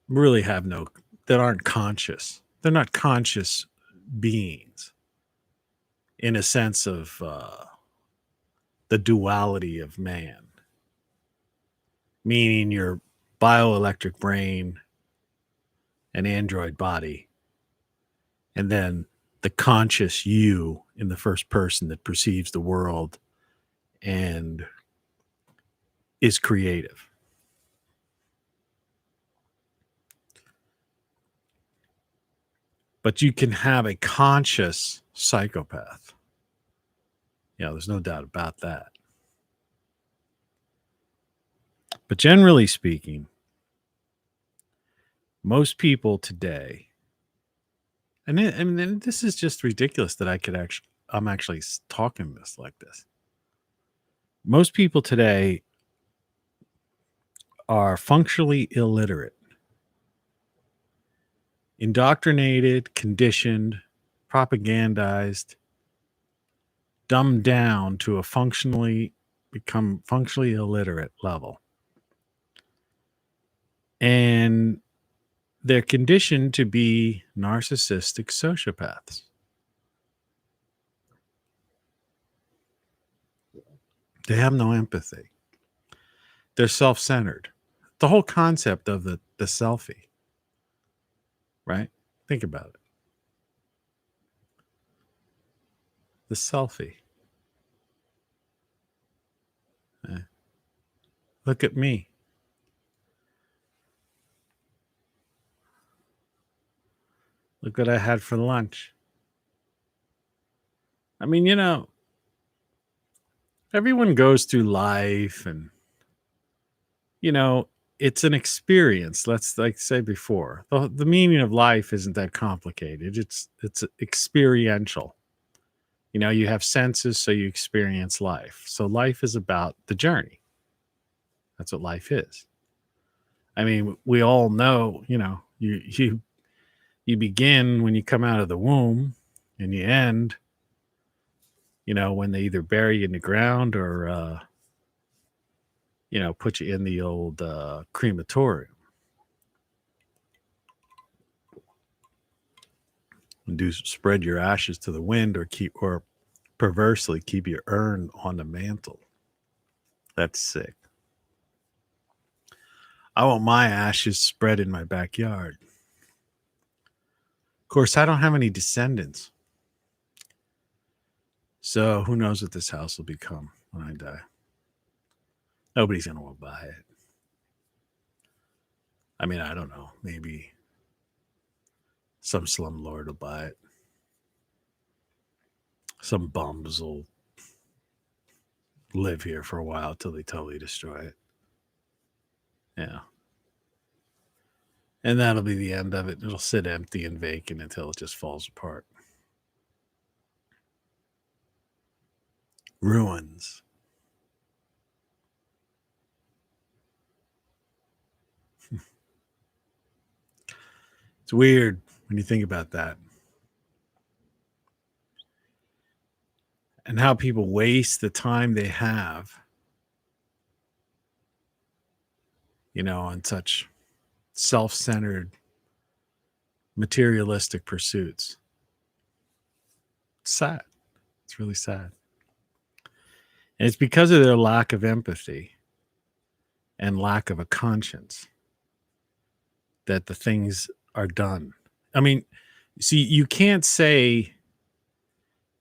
really that aren't conscious. They're not conscious beings in a sense of the duality of man, meaning your bioelectric brain, an android body, and then the conscious you in the first person that perceives the world and is creative. But you can have a conscious psychopath. Yeah, there's no doubt about that. But generally speaking, most people today, and this is just ridiculous that I'm actually talking this like this. Most people today are functionally illiterate, indoctrinated, conditioned, propagandized, dumbed down to become functionally illiterate level. And they're conditioned to be narcissistic sociopaths. They have no empathy. They're self-centered. The whole concept of the selfie, right? Think about it. The selfie. Look at me. Look what I had for lunch. I mean, everyone goes through life and, it's an experience. Let's say before. The meaning of life isn't that complicated. It's experiential. You have senses, so you experience life. So life is about the journey. That's what life is. I mean, we all know, you begin when you come out of the womb and you end, when they either bury you in the ground or, put you in the old crematorium and spread your ashes to the wind or perversely keep your urn on the mantle. That's sick. I want my ashes spread in my backyard. Of course, I don't have any descendants. So who knows what this house will become when I die. Nobody's going to want to buy it. I mean, I don't know. Maybe some slumlord will buy it. Some bums will live here for a while till they totally destroy it. Yeah. And that'll be the end of it. It'll sit empty and vacant until it just falls apart. Ruins. It's weird when you think about that. And how people waste the time they have, on such self-centered, materialistic pursuits. It's sad. It's really sad. And it's because of their lack of empathy and lack of a conscience that the things are done. I mean, see, you can't say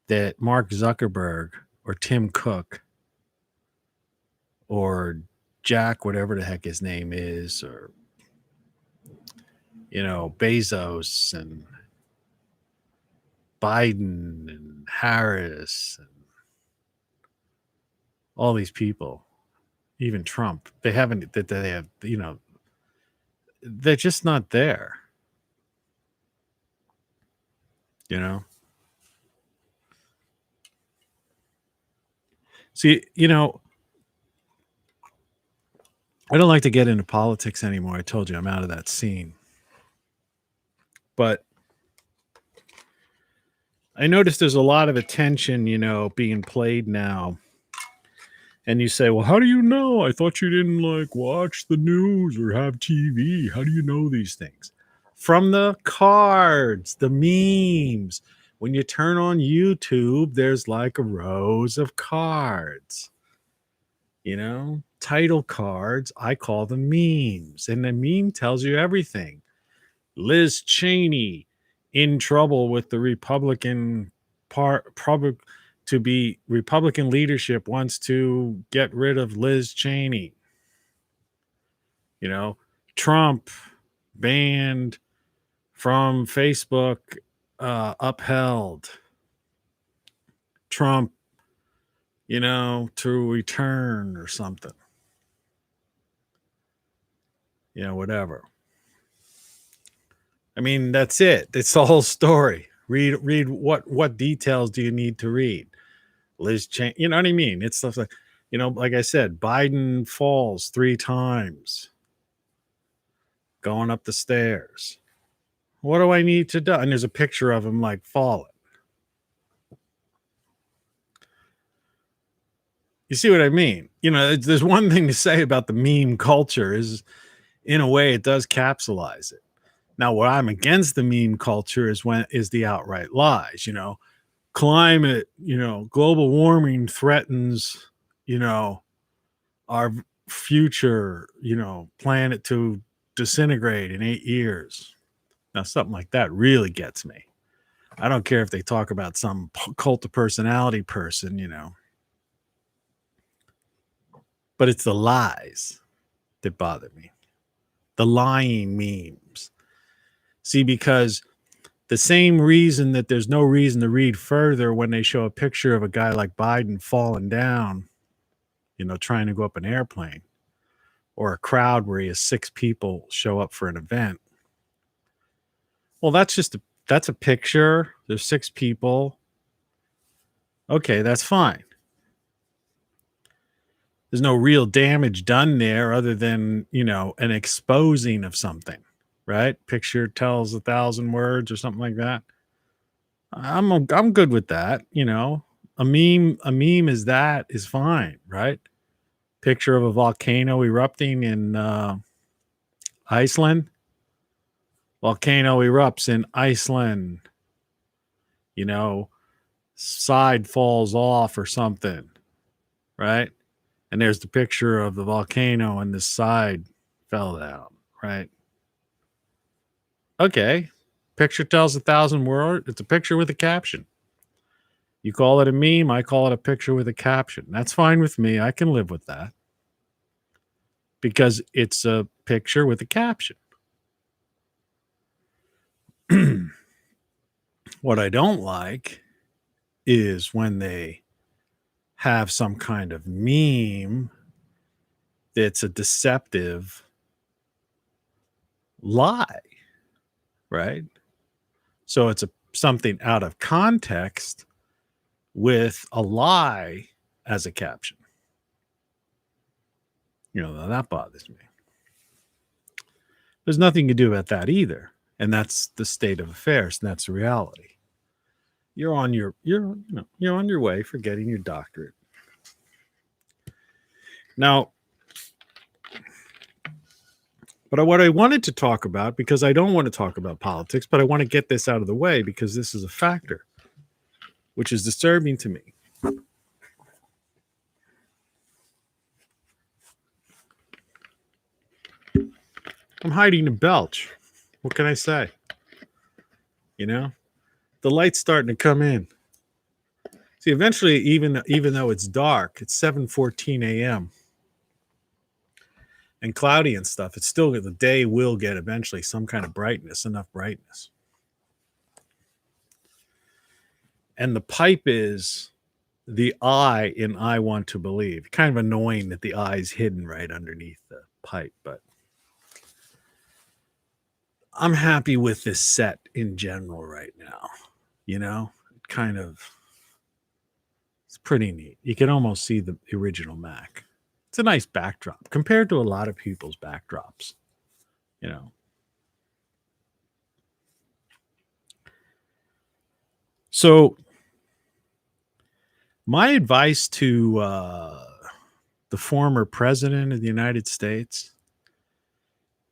that Mark Zuckerberg or Tim Cook or Jack, whatever the heck his name is, or, Bezos and Biden and Harris and all these people, even Trump, they have, they're just not there. See, I don't like to get into politics anymore. I told you I'm out of that scene. But I noticed there's a lot of attention, being played now. And you say, well, how do you know? I thought you didn't watch the news or have TV. How do you know these things? From the cards, the memes. When you turn on YouTube, there's rows of cards. title cards, I call them memes. And the meme tells you everything. Liz Cheney in trouble with the Republican to be Republican leadership wants to get rid of Liz Cheney. You know, Trump banned from Facebook, upheld. Trump, to return or something. Whatever. I mean, that's it. It's the whole story. Read what details do you need to read? Liz Cheney, you know what I mean? It's stuff like, like I said, Biden falls 3 times going up the stairs. What do I need to do? And there's a picture of him like falling. You see what I mean? There's one thing to say about the meme culture is, in a way, it does capsulize it. Now, what I'm against the meme culture is the outright lies. Climate, global warming threatens, our future, planet to disintegrate in 8 years. Now, something like that really gets me. I don't care if they talk about some cult of personality person, but it's the lies that bother me. The lying memes. See, because the same reason that there's no reason to read further when they show a picture of a guy like Biden falling down, trying to go up an airplane, or a crowd where he has 6 people show up for an event. Well, that's a picture. There's 6 people. Okay, that's fine. There's no real damage done there other than, an exposing of something, right? Picture tells 1,000 words or something like that. I'm good with that. A meme is fine, right? Picture of a volcano erupting in Iceland. Volcano erupts in Iceland. Side falls off or something, right? And there's the picture of the volcano and the side fell down, right? Okay. Picture tells 1,000 words. It's a picture with a caption. You call it a meme. I call it a picture with a caption. That's fine with me. I can live with that. Because it's a picture with a caption. What I don't like is when they have some kind of meme that's a deceptive lie, right? So it's something out of context with a lie as a caption. That bothers me. There's nothing to do about that either. And that's the state of affairs, and that's the reality. You're on your way for getting your doctorate. Now, but what I wanted to talk about, because I don't want to talk about politics, but I want to get this out of the way because this is a factor which is disturbing to me. I'm hiding a belch. What can I say? The light's starting to come in. See, eventually, even though it's dark, it's 7:14 a.m. and cloudy and stuff, it's still, the day will get eventually some kind of brightness, enough brightness. And the pipe is the eye in I Want to Believe. Kind of annoying that the eye's hidden right underneath the pipe, but I'm happy with this set in general right now. It's pretty neat. You can almost see the original Mac. It's a nice backdrop compared to a lot of people's backdrops. So my advice to the former president of the United States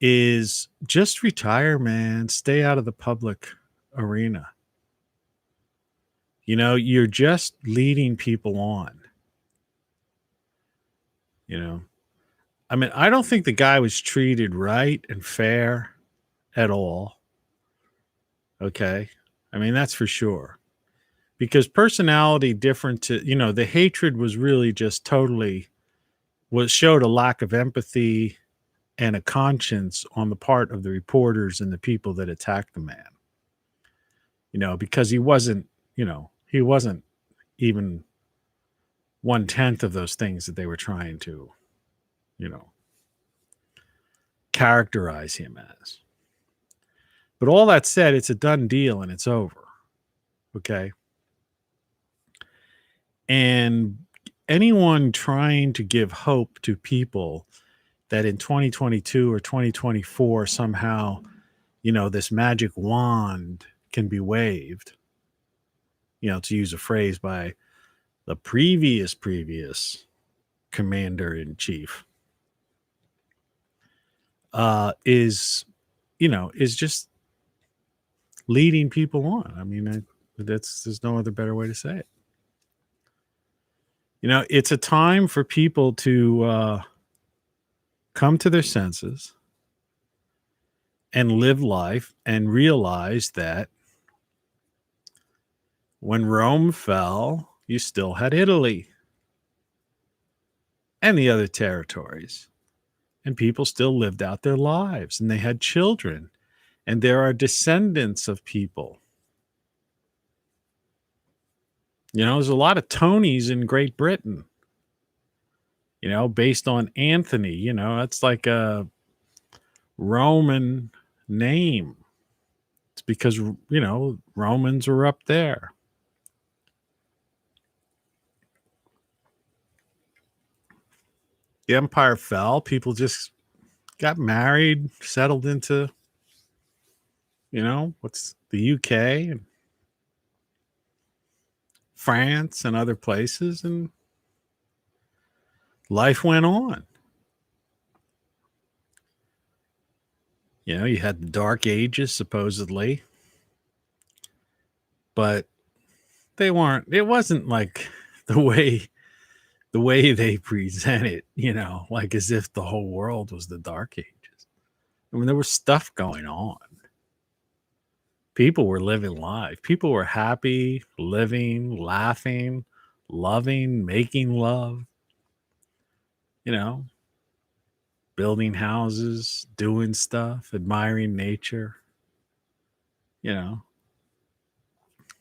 is just retire, man. Stay out of the public arena. You're just leading people on. I mean, I don't think the guy was treated right and fair at all. Okay. I mean, that's for sure. Because personality different to, the hatred was really just totally showed a lack of empathy and a conscience on the part of the reporters and the people that attacked the man. Because he wasn't even 1/10 of those things that they were trying to, characterize him as. But all that said, it's a done deal and it's over. Okay. And anyone trying to give hope to people that in 2022 or 2024, somehow, this magic wand can be waved, to use a phrase by the previous commander in chief, is just leading people on. I mean, there's no other better way to say it. It's a time for people to come to their senses and live life and realize that when Rome fell, you still had Italy and the other territories, and people still lived out their lives and they had children, and there are descendants of people. There's a lot of Tonys in Great Britain, based on Anthony. That's like a Roman name. It's because, Romans were up there. The empire fell. People just got married, settled into, what's the UK and France and other places, and life went on. You had the Dark Ages, supposedly, but it wasn't like the way they present it, like as if the whole world was the Dark Ages. I mean, there was stuff going on. People were living life. People were happy, living, laughing, loving, making love, building houses, doing stuff, admiring nature.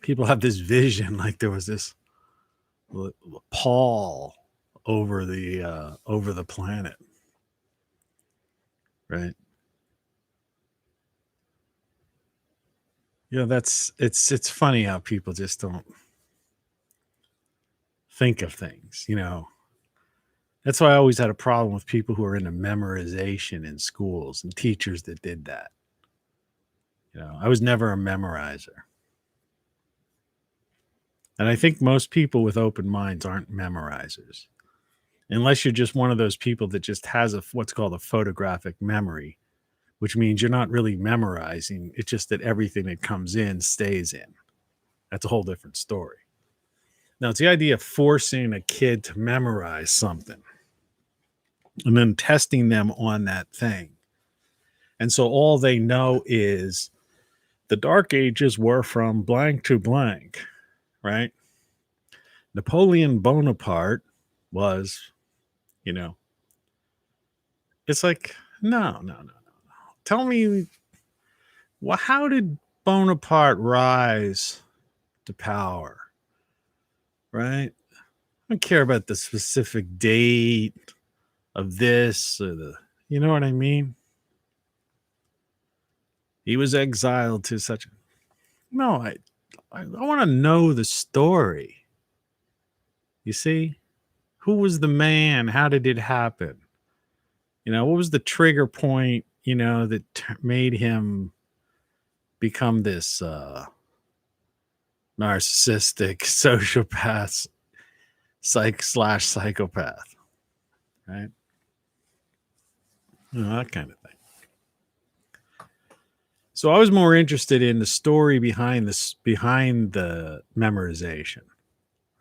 People have this vision like there was this pall over the planet, right? It's funny how people just don't think of things, That's why I always had a problem with people who are into memorization in schools and teachers that did that. I was never a memorizer. And I think most people with open minds aren't memorizers. Unless you're just one of those people that just has what's called a photographic memory, which means you're not really memorizing. It's just that everything that comes in stays in. That's a whole different story. Now, it's the idea of forcing a kid to memorize something and then testing them on that thing. And so all they know is the Dark Ages were from blank to blank, right? Napoleon Bonaparte was, it's like, no. Tell me, how did Bonaparte rise to power, right? I don't care about the specific date of this or you know what I mean? He was exiled to such. No, I want to know the story. You see? Who was the man? How did it happen? What was the trigger point, that made him become this narcissistic sociopath, psychopath, right? That kind of thing. So I was more interested in the story behind the memorization,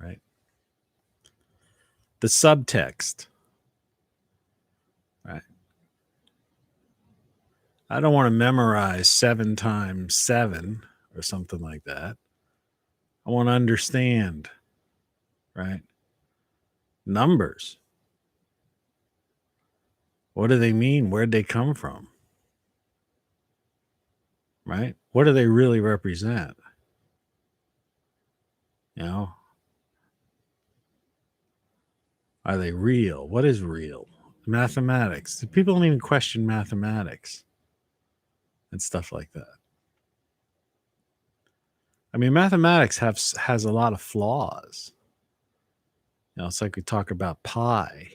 right? The subtext, I don't want to memorize 7 times 7 or something like that. I want to understand, right? Numbers. What do they mean? Where'd they come from? Right? What do they really represent? You know, are they real? What is real? Mathematics. People don't even question mathematics and stuff like that. I mean, mathematics has a lot of flaws. You know, it's like we talk about pi.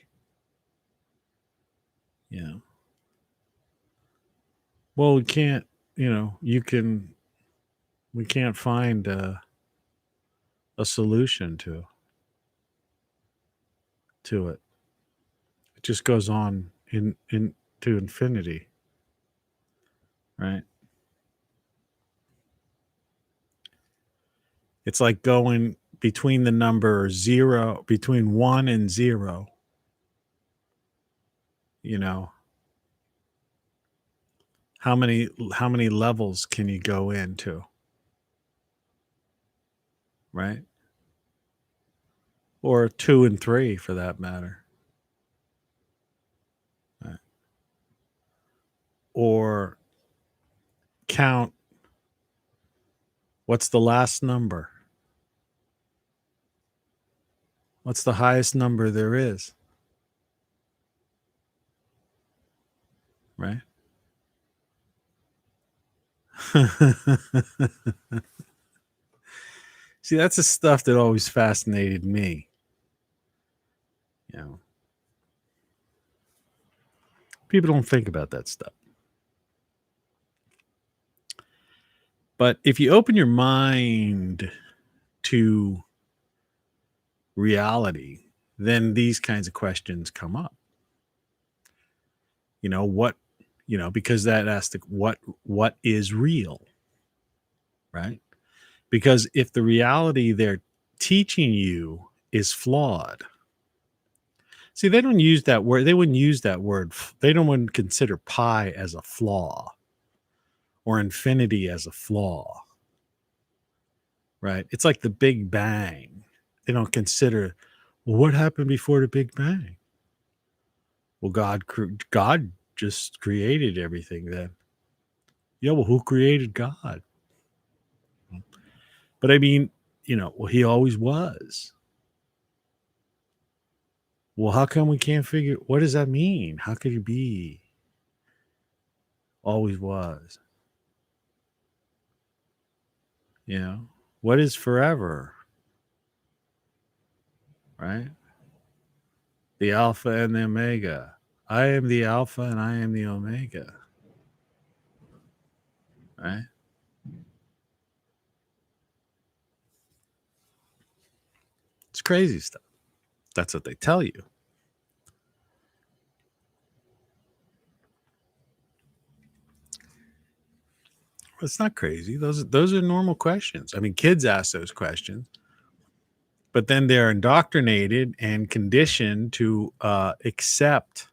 You know, well, we can't. You know, we can't find a solution to it. It just goes on into infinity, right? It's like going between the number 0, between 1 and 0. You know, how many levels can you go into? Right? Or 2 and 3 for that matter. Right. Or count what's the last number? What's the highest number there is? Right? See, that's the stuff that always fascinated me. You know, people don't think about that stuff. But if you open your mind to reality, then these kinds of questions come up. You know, what, you know, because that asks what is real, right? Because if the reality they're teaching you is flawed, see, they don't use that word. They wouldn't use that word. They wouldn't consider pi as a flaw or infinity as a flaw, right? It's like the Big Bang. They don't consider, well, what happened before the Big Bang? Well, God just created everything then. Yeah, well, who created God? But I mean, you know, well, he always was. Well, how come we can't figure, what does that mean? How could he be? Always was. You know, what is forever? Right? The Alpha and the Omega. I am the Alpha and I am the Omega. Right? It's crazy stuff. That's what they tell you. It's not crazy. Those are normal questions. I mean, kids ask those questions, but then they're indoctrinated and conditioned to accept,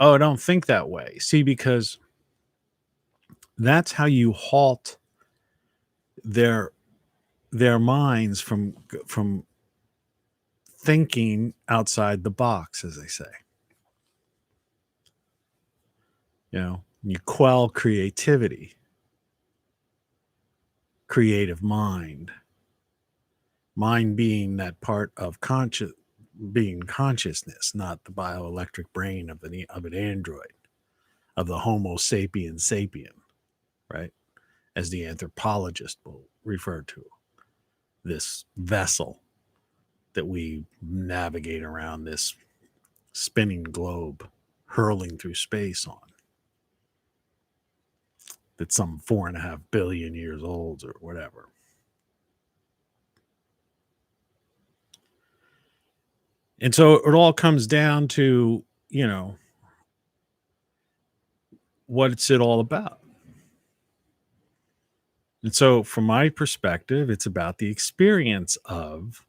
oh, don't think that way. See, because that's how you halt their minds from thinking outside the box, as they say. You know, you quell creativity, creative mind being that part of consciousness, not the bioelectric brain of an android, of the Homo sapiens sapien, right? As the anthropologist will refer to this vessel that we navigate around this spinning globe, hurling through space on. That's some 4.5 billion years old or whatever. And so it all comes down to, you know, what's it all about? And so from my perspective, it's about the experience of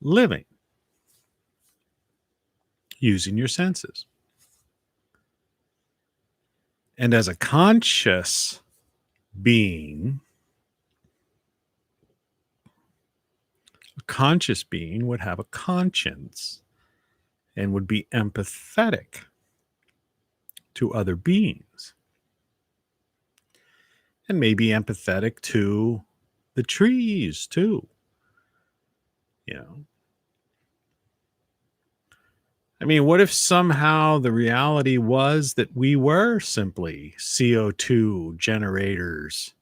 living using your senses. And as a conscious being, a conscious being would have a conscience and would be empathetic to other beings. And maybe empathetic to the trees too. You know, I mean, what if somehow the reality was that we were simply CO2 generators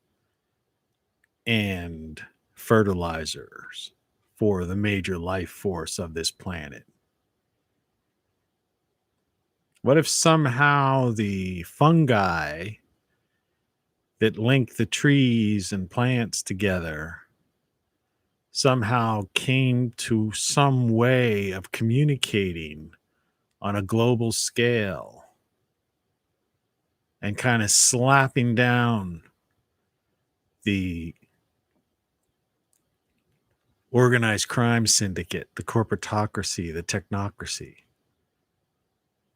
and fertilizers for the major life force of this planet? What if somehow the fungi that link the trees and plants together somehow came to some way of communicating on a global scale and kind of slapping down the organized crime syndicate, the corporatocracy, the technocracy?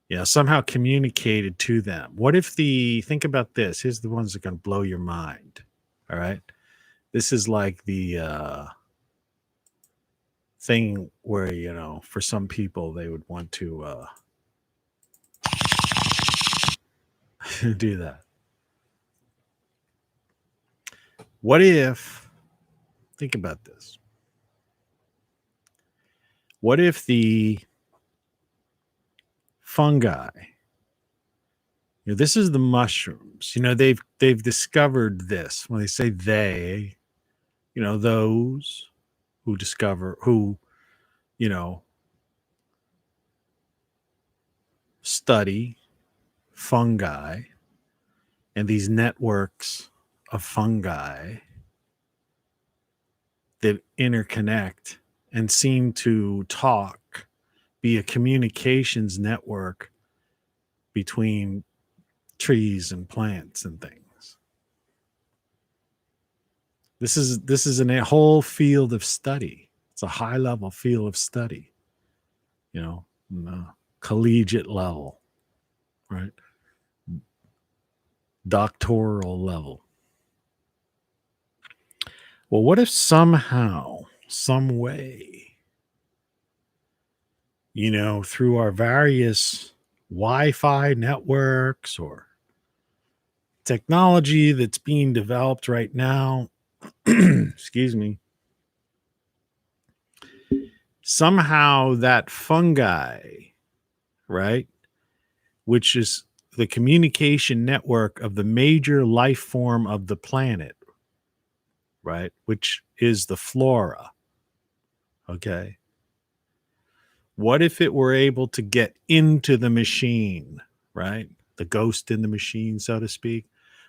You know, somehow communicated to them. What if think about this. Here's the ones that are going to blow your mind. All right. This is like the thing where, you know, for some people, they would want to do that. What if, think about this. What if the fungi, you know, this is the mushrooms, you know, they've discovered this. When they say they, you know, those who discover, who, you know, study fungi and these networks of fungi that interconnect and seem to talk, be a communications network between trees and plants and things. This is a whole field of study. It's a high level field of study, you know, collegiate level, right? Doctoral level. Well, what if somehow, some way, you know, through our various Wi-Fi networks or technology that's being developed right now, excuse me, somehow that fungi, right, which is the communication network of the major life form of the planet, right, which is the flora, okay? What if it were able to get into the machine, right? The ghost in the machine, so to speak.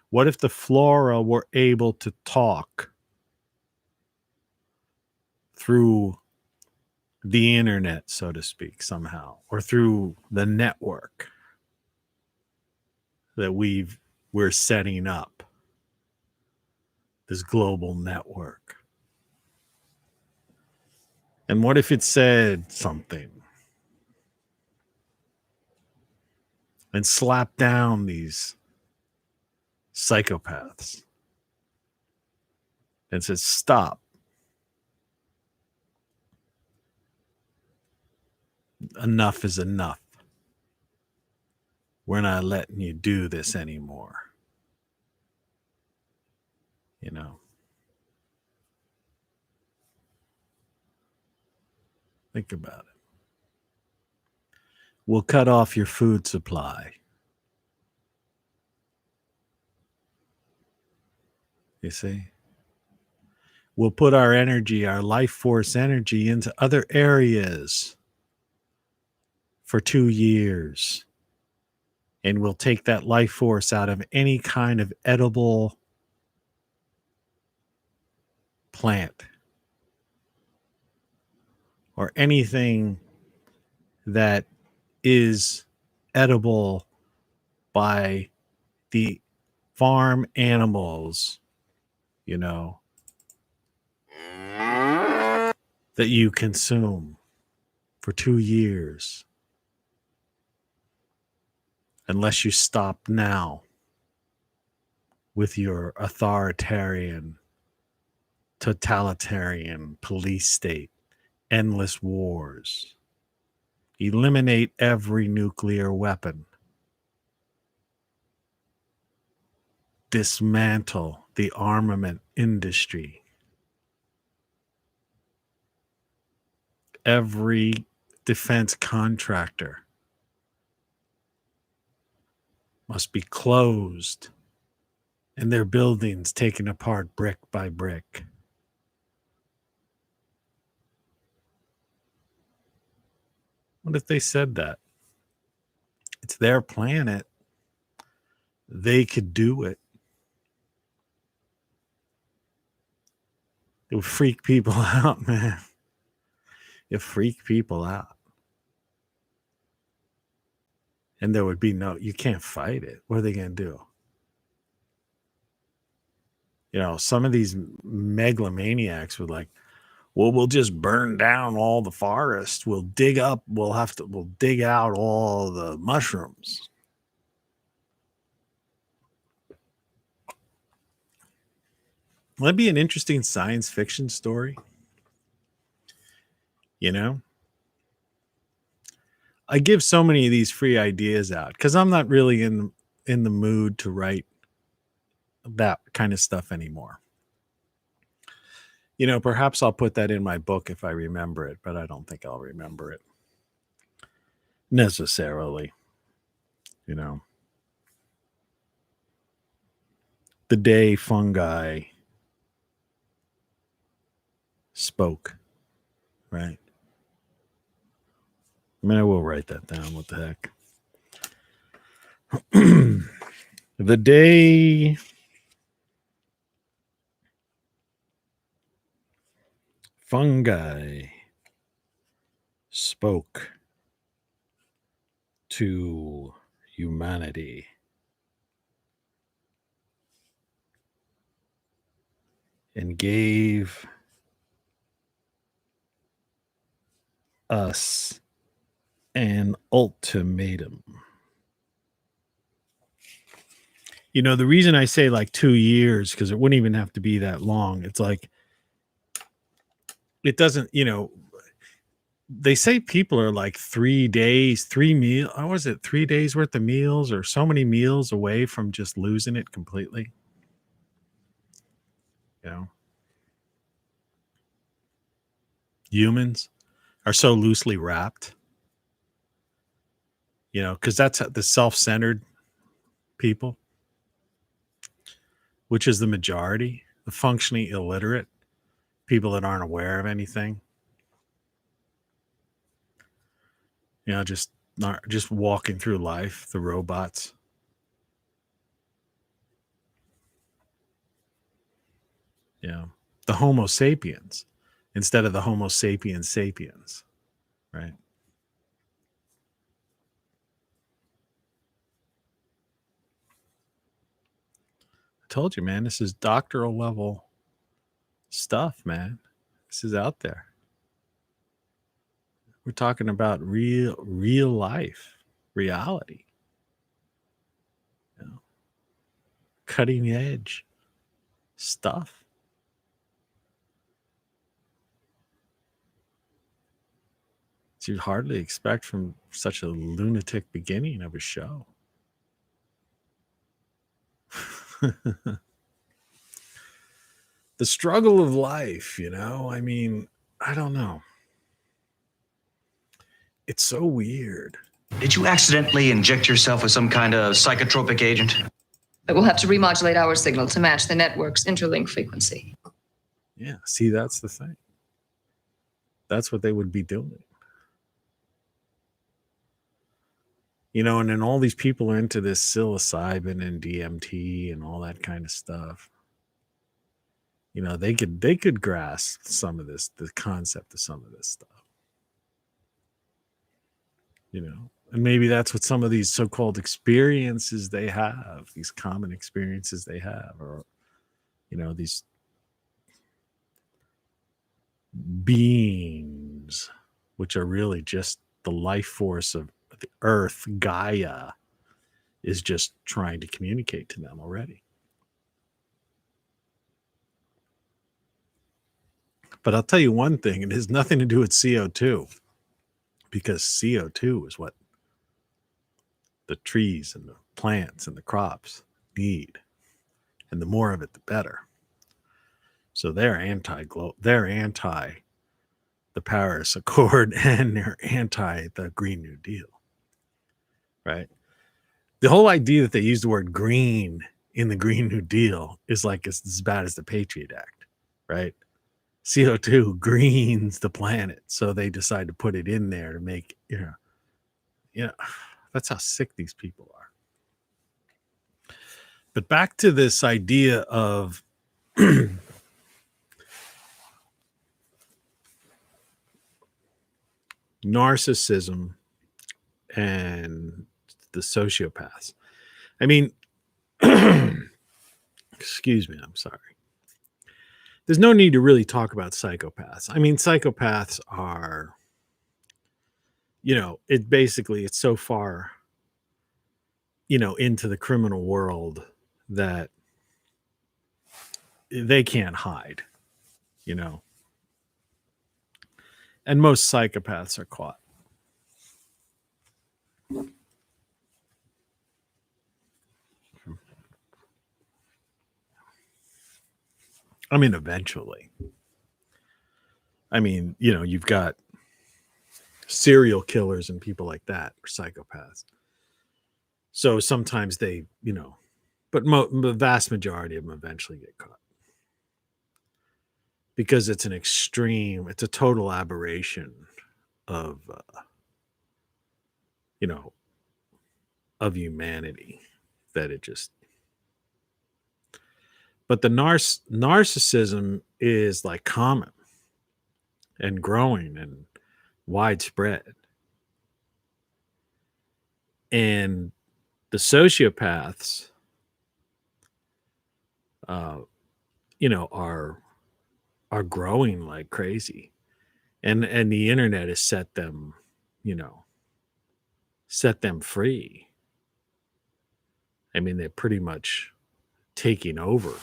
What if the flora were able to talk through the internet, so to speak, somehow, or through the network that we're setting up, this global network? And what if it said something and slapped down these psychopaths and said, stop. Enough is enough. We're not letting you do this anymore. You know? Think about it. We'll cut off your food supply. You see? We'll put our energy, our life force energy, into other areas for 2 years. And we'll take that life force out of any kind of edible plant or anything that is edible by the farm animals, you know, that you consume for 2 years. Unless you stop now. with your authoritarian, totalitarian police state, endless wars. Eliminate every nuclear weapon. Dismantle the armament industry. Every defense contractor must be closed and their buildings taken apart brick by brick. What if they said that? It's their planet. They could do it. It would freak people out, man. It freak people out. And there would be you can't fight it. What are they going to do? You know, some of these megalomaniacs would like, well, we'll just burn down all the forest. We'll dig out all the mushrooms. That'd be an interesting science fiction story. You know? I give so many of these free ideas out because I'm not really in the mood to write that kind of stuff anymore. You know, perhaps I'll put that in my book if I remember it, but I don't think I'll remember it necessarily. You know, the day fungi spoke, right? I mean, I will write that down. What the heck? The day fungi spoke to humanity. And gave us an ultimatum. You know, the reason I say like 2 years, because it wouldn't even have to be that long. It's like, it doesn't, you know, they say people are like 3 days, 3 meals. How was it? 3 days worth of meals or so many meals away from just losing it completely. You know, humans are so loosely wrapped, you know, because that's the self-centered people, which is the majority, the functionally illiterate people that aren't aware of anything. You know, just walking through life, the robots. You know, the Homo sapiens instead of the Homo sapiens sapiens, right? I told you, man, this is doctoral level stuff, man. This is out there. We're talking about real life, reality. You know, cutting edge stuff. You'd hardly expect from such a lunatic beginning of a show. The struggle of life, you know, I mean, I don't know. It's so weird. Did you accidentally inject yourself with some kind of psychotropic agent? We'll have to remodulate our signal to match the network's interlink frequency. Yeah, see, that's the thing. That's what they would be doing. You know, and then all these people are into this psilocybin and DMT and all that kind of stuff. You know, they could grasp some of this, the concept of some of this stuff. You know, and maybe that's what some of these so-called experiences they have, these common experiences they have, or, you know, these beings, which are really just the life force of the earth, Gaia, is just trying to communicate to them already. But I'll tell you one thing, it has nothing to do with CO2, because CO2 is what the trees and the plants and the crops need. And the more of it, the better. So they're anti the Paris Accord, and they're anti the Green New Deal, right? The whole idea that they use the word green in the Green New Deal is like it's as bad as the Patriot Act, right? CO2 greens the planet, so they decide to put it in there to make, that's how sick these people are. But back to this idea of narcissism and the sociopaths. I mean, excuse me, I'm sorry. There's no need to really talk about psychopaths. I mean, psychopaths are, it's so far, into the criminal world that they can't hide, and most psychopaths are caught. I mean, eventually. I mean, you've got serial killers and people like that are psychopaths. So sometimes they, but the vast majority of them eventually get caught. Because it's it's a total aberration of, of humanity that it just. But the narcissism is like common and growing and widespread. And the sociopaths, are growing like crazy. And the internet has set them free. I mean, they're pretty much taking over.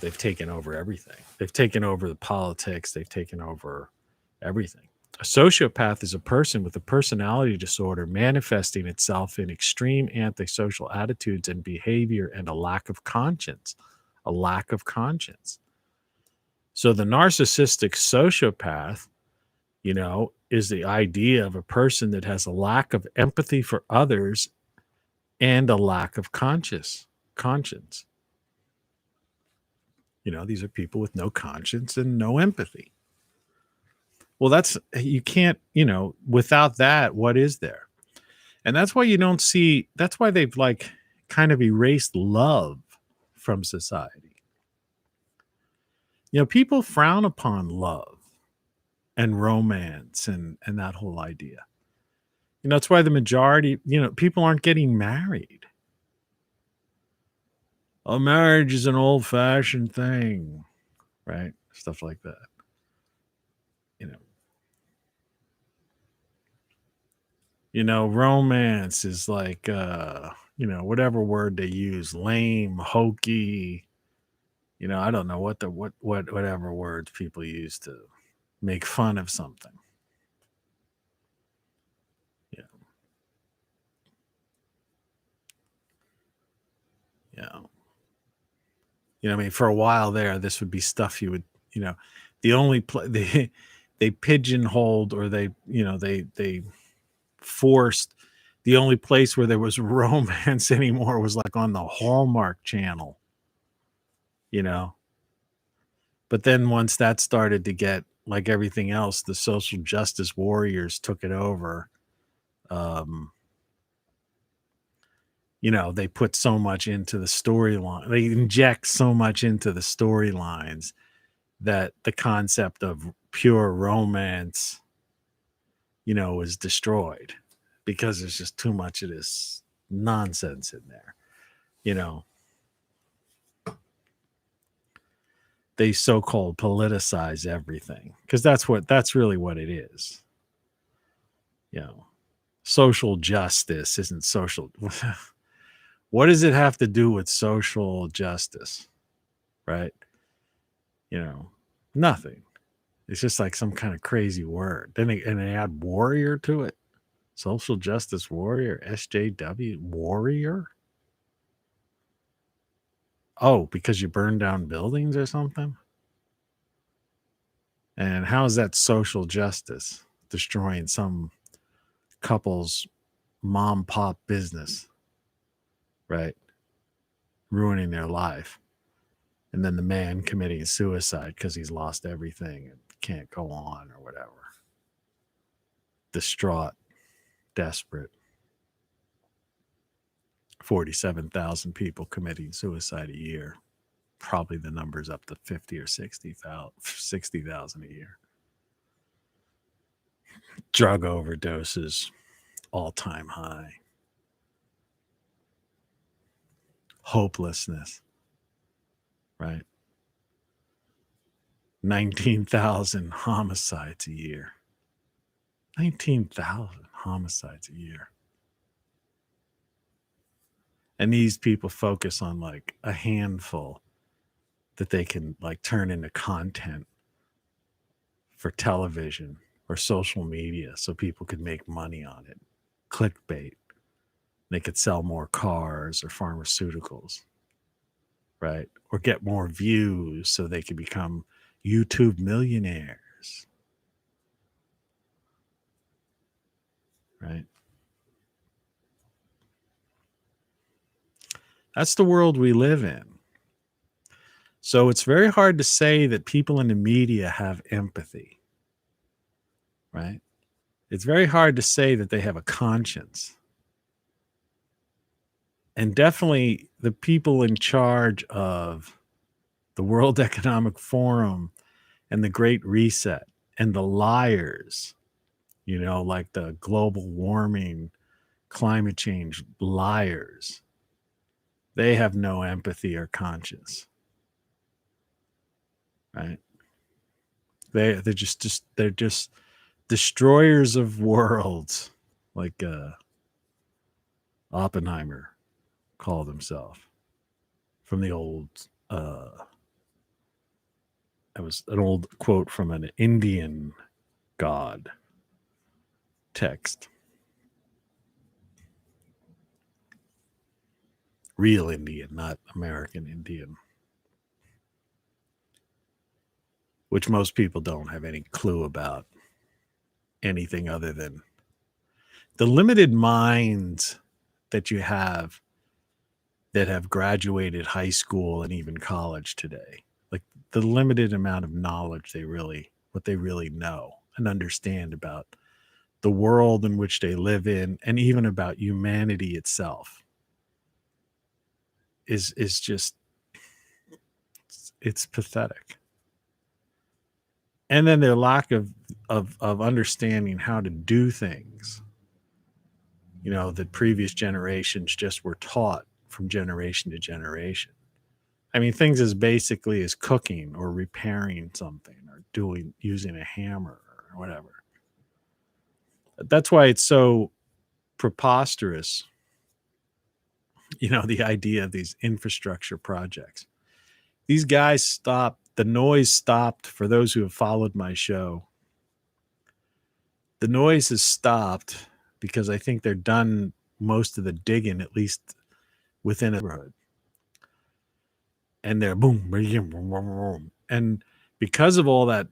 They've taken over everything. They've taken over the politics. They've taken over everything. A sociopath is a person with a personality disorder manifesting itself in extreme antisocial attitudes and behavior and a lack of conscience. A lack of conscience. So the narcissistic sociopath, is the idea of a person that has a lack of empathy for others and a lack of conscience. These are people with no conscience and no empathy. Well, you can't, without that, what is there? And that's why that's why they've like kind of erased love from society. People frown upon love and romance and that whole idea. That's why the majority, people aren't getting married. Oh, marriage is an old-fashioned thing, right? Stuff like that. Romance is like, whatever word they use, lame, hokey. I don't know whatever words people use to make fun of something. I mean, for a while there, this would be stuff you would, the only they pigeonholed, or they forced, the only place where there was romance anymore was like on the Hallmark Channel, But then once that started to get like everything else, the social justice warriors took it over. They put so much into the storyline. They inject so much into the storylines that the concept of pure romance, is destroyed because there's just too much of this nonsense in there. They so-called politicize everything because that's really what it is. Social justice isn't social. What does it have to do with social justice? Right? Nothing. It's just like some kind of crazy word. Then they add warrior to it. Social justice warrior, SJW warrior. Oh, because you burn down buildings or something? And how is that social justice? Destroying some couple's mom pop business, right? Ruining their life. And then the man committing suicide because he's lost everything and can't go on or whatever. Distraught, desperate. 47,000 people committing suicide a year. Probably the number's up to 50 or 60,000 a year. Drug overdoses, all-time high. Hopelessness, right? 19,000 homicides a year. 19,000 homicides a year. And these people focus on like a handful that they can like turn into content for television or social media so people could make money on it. Clickbait. They could sell more cars or pharmaceuticals, right? Or get more views so they could become YouTube millionaires, right? That's the world we live in. So it's very hard to say that people in the media have empathy, right? It's very hard to say that they have a conscience. And definitely the people in charge of the World Economic Forum and the Great Reset and the liars, you know, like the global warming, climate change liars, they have no empathy or conscience, right? They're just destroyers of worlds, like Oppenheimer called himself from the old that was an old quote from an Indian god text. Real Indian, not American Indian. Which most people don't have any clue about anything other than the limited minds that you have that have graduated high school and even college today. Like the limited amount of knowledge what they really know and understand about the world in which they live in and even about humanity itself is just, it's pathetic. And then their lack of understanding how to do things, you know, that previous generations just were taught from generation to generation. I mean, things as basically as cooking or repairing something or using a hammer or whatever. That's why it's so preposterous, you know, the idea of these infrastructure projects. These guys stopped, the noise stopped for those who have followed my show. The noise has stopped because I think they're done most of the digging, at least within a neighborhood. And they're boom, boom, boom, boom. And because of all that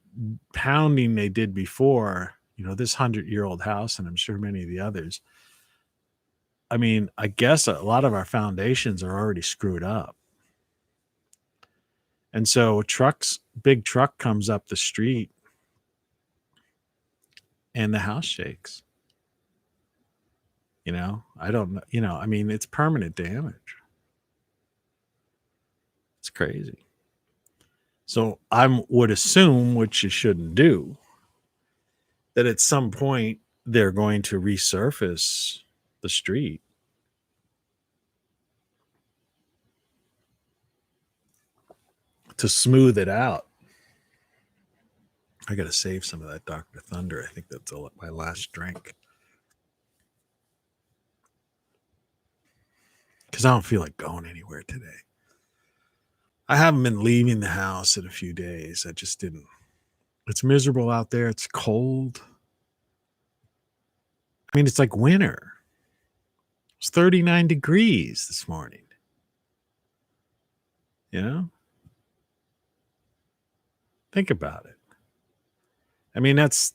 pounding they did before, you know, this 100-year-old house, and I'm sure many of the others, I mean, I guess a lot of our foundations are already screwed up. And so big truck comes up the street and the house shakes. You know, I don't know, you know, I mean, it's permanent damage. It's crazy. So I would assume, which you shouldn't do, that at some point they're going to resurface the street. To smooth it out. I got to save some of that Dr. Thunder. I think that's my last drink. Because I don't feel like going anywhere today. I haven't been leaving the house in a few days. I just didn't It's miserable out there. It's cold. I mean, it's like winter. It's 39 degrees this morning. You know? Think about it. I mean, that's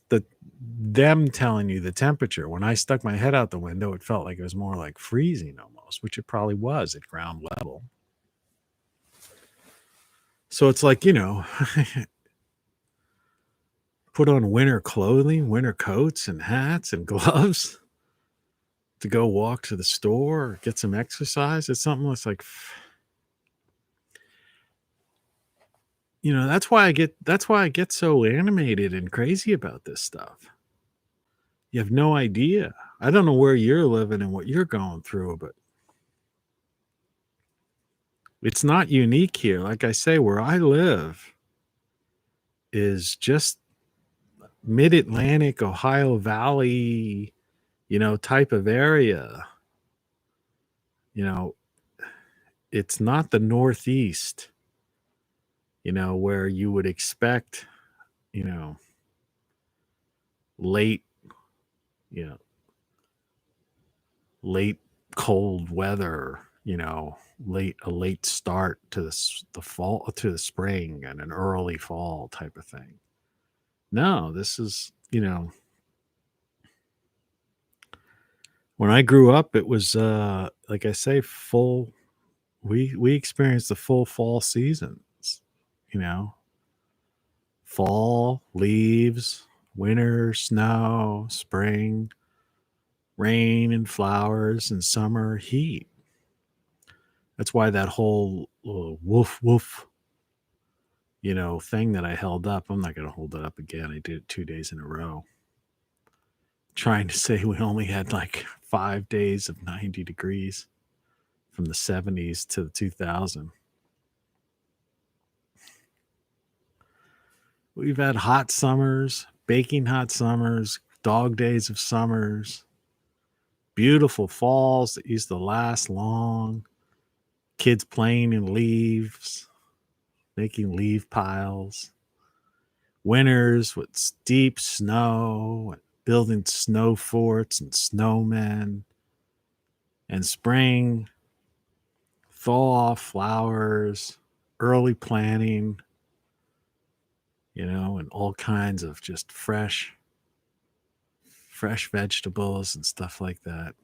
them telling you the temperature. When I stuck my head out the window, it felt like it was more like freezing almost, which it probably was at ground level. So it's like, you know, put on winter clothing, winter coats and hats and gloves to go walk to the store or get some exercise. It's something that's like, you know, that's why I get so animated and crazy about this stuff. You have no idea. I don't know where you're living and what you're going through, but it's not unique here. Like I say, where I live is just mid-Atlantic, Ohio Valley, you know, type of area. You know, it's not the Northeast, you know, where you would expect, you know, late cold weather, you know, a late start to the fall, to the spring and an early fall type of thing. No, this is, you know, when I grew up, it was like I say, we experienced the full fall seasons, you know. Fall, leaves, winter, snow, spring, rain and flowers, and summer heat. That's why that whole woof woof, you know, thing that I held up, I'm not going to hold it up again. I did it 2 days in a row. Trying to say we only had like 5 days of 90 degrees from the 70s to the 2000. We've had hot summers, baking hot summers, dog days of summers, beautiful falls that used to last long, kids playing in leaves, making leaf piles, winters with deep snow, building snow forts and snowmen, and spring, thaw, flowers, early planting, you know, and all kinds of just fresh vegetables and stuff like that.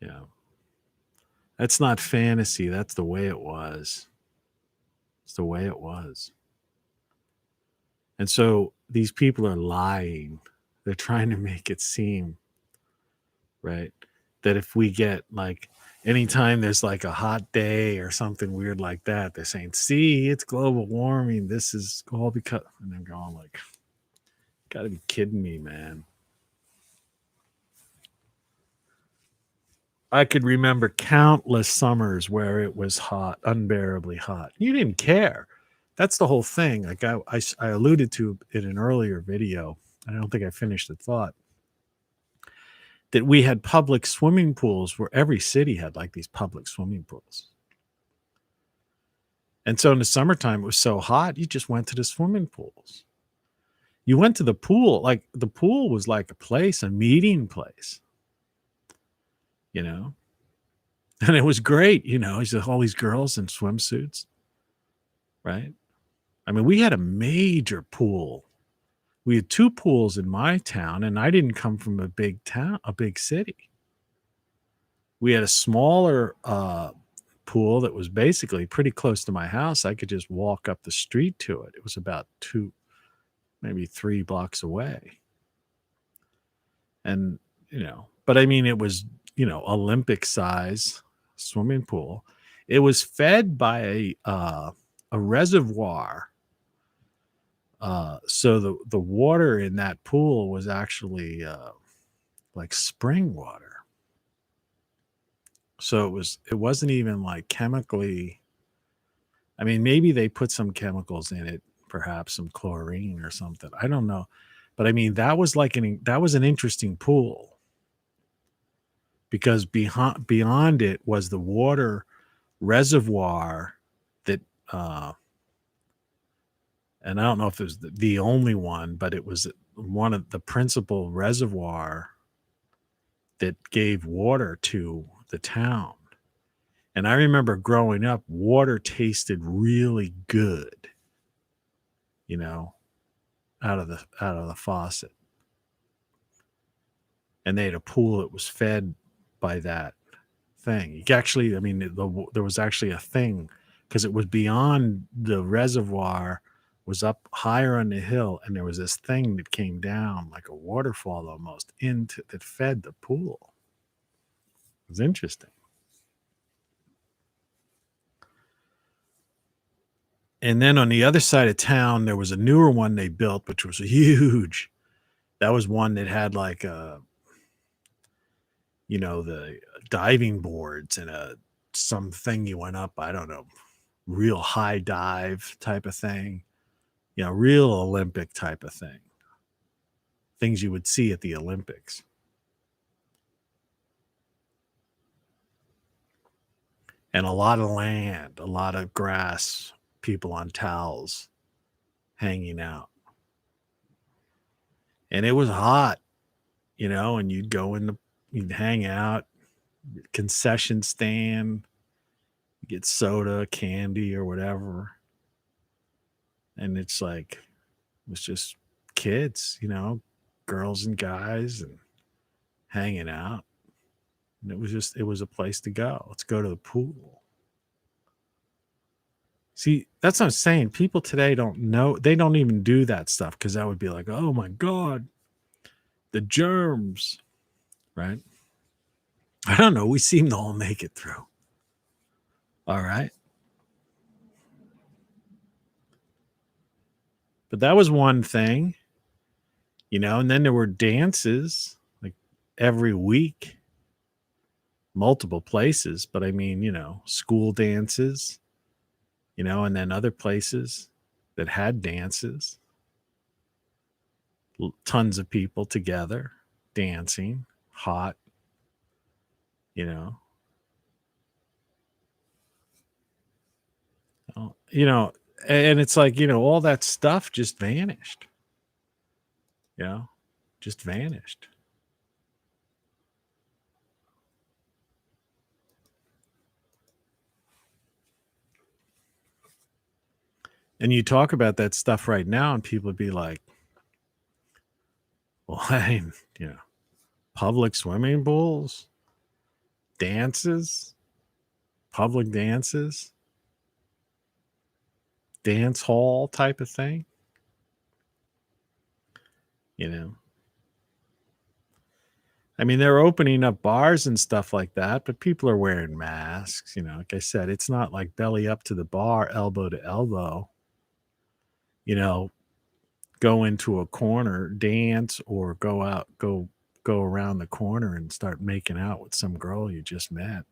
Yeah. That's not fantasy. That's the way it was. It's the way it was. And so these people are lying. They're trying to make it seem, right, that if we get like, anytime there's like a hot day or something weird like that, they're saying, see, it's global warming. This is all because, and I'm going like, gotta be kidding me, man. I could remember countless summers where it was hot, unbearably hot. You didn't care. That's the whole thing. Like I alluded to in an earlier video. I don't think I finished the thought. That we had public swimming pools where every city had like these public swimming pools. And so in the summertime, it was so hot, you just went to the swimming pools. You went to the pool, like the pool was like a place, a meeting place, you know? And it was great, you know, all these girls in swimsuits, right? I mean, we had a major pool. We had 2 pools in my town, and I didn't come from a big town, a big city. We had a smaller pool that was basically pretty close to my house. I could just walk up the street to it. It was about 2, maybe 3 blocks away. And, you know, but I mean, it was, you know, Olympic size swimming pool. It was fed by a reservoir. So the water in that pool was actually like spring water. So it wasn't even like chemically. I mean, maybe they put some chemicals in it, perhaps some chlorine or something. I don't know. But I mean, that was an interesting pool, because beyond it was the water reservoir that and I don't know if it was the only one, but it was one of the principal reservoir that gave water to the town. And I remember growing up, water tasted really good, you know, out of the faucet. And they had a pool that was fed by that thing. You actually, I mean, there was actually a thing because it was beyond the reservoir, was up higher on the hill, and there was this thing that came down like a waterfall almost into that fed the pool. It was interesting. And then on the other side of town, there was a newer one they built, which was huge. That was one that had like a, you know, the diving boards and something you went up, I don't know, real high dive type of thing. You know, real Olympic type of thing. Things you would see at the Olympics. And a lot of land, a lot of grass, people on towels hanging out. And it was hot, you know, and you'd hang out, concession stand, get soda, candy, or whatever. And it's like, it was just kids, you know, girls and guys and hanging out. And it was a place to go. Let's go to the pool. See, that's what I'm saying. People today don't know. They don't even do that stuff because that would be like, oh my God, the germs, right? I don't know. We seem to all make it through. All right. But that was one thing, you know, and then there were dances like every week, multiple places. But I mean, you know, school dances, you know, and then other places that had dances, tons of people together dancing, hot, you know. You know, and it's like, you know, all that stuff just vanished. You know, just vanished. And you talk about that stuff right now, and people would be like, well, you know, public swimming pools, dances, public dances, dance hall type of thing, you know. I mean, they're opening up bars and stuff like that, but people are wearing masks, you know. Like I said, it's not like belly up to the bar, elbow to elbow, you know, go into a corner, dance, or go around the corner and start making out with some girl you just met.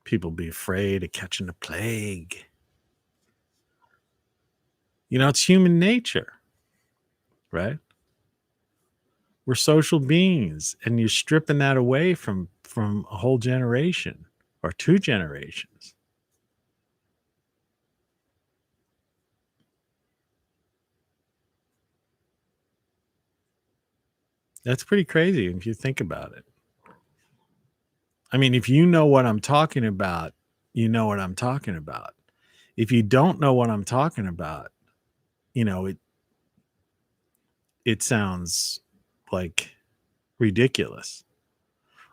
People be afraid of catching the plague. You know, it's human nature, right? We're social beings, and you're stripping that away from a whole generation or two generations. That's pretty crazy if you think about it. I mean, if you know what I'm talking about, you know what I'm talking about. If you don't know what I'm talking about, you know, it sounds like ridiculous,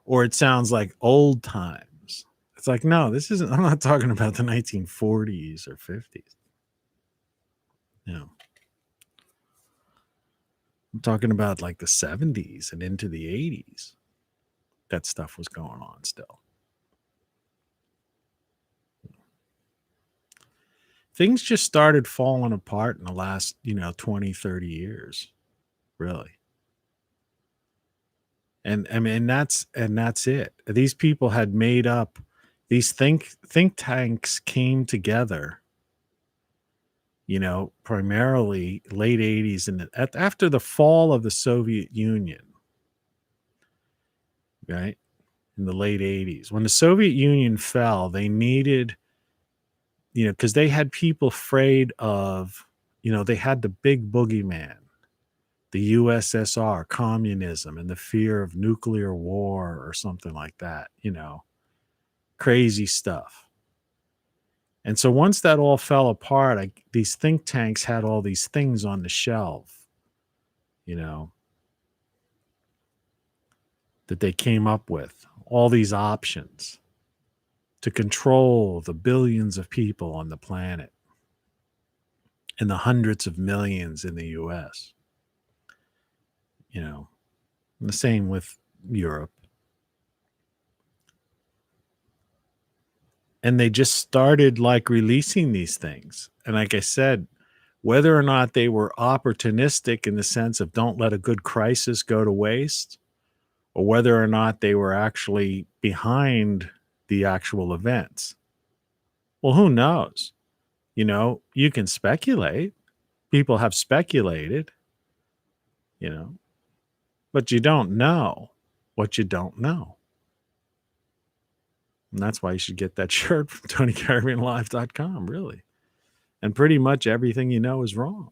or it sounds like old times. It's like, no, this isn't, I'm not talking about the 1940s or 50s. No. I'm talking about like the 70s and into the 80s. That stuff was going on still. Things just started falling apart in the last, 20, 30 years, really. And I mean, that's it. These people had made up, these think tanks came together, primarily late 80s and after the fall of the Soviet Union, right? In the late 80s. When the Soviet Union fell, they needed because they had people afraid of, they had the big boogeyman, the USSR, communism, and the fear of nuclear war or something like that, crazy stuff. And so once that all fell apart, these think tanks had all these things on the shelf, that they came up with, all these options to control the billions of people on the planet and the hundreds of millions in the US. And the same with Europe. And they just started releasing these things. And like I said, whether or not they were opportunistic in the sense of don't let a good crisis go to waste, or whether or not they were actually behind the actual events. Well, who knows? You can speculate. People have speculated, but you don't know what you don't know. And that's why you should get that shirt from TonyCaravanLive.com, really. And pretty much everything you know is wrong.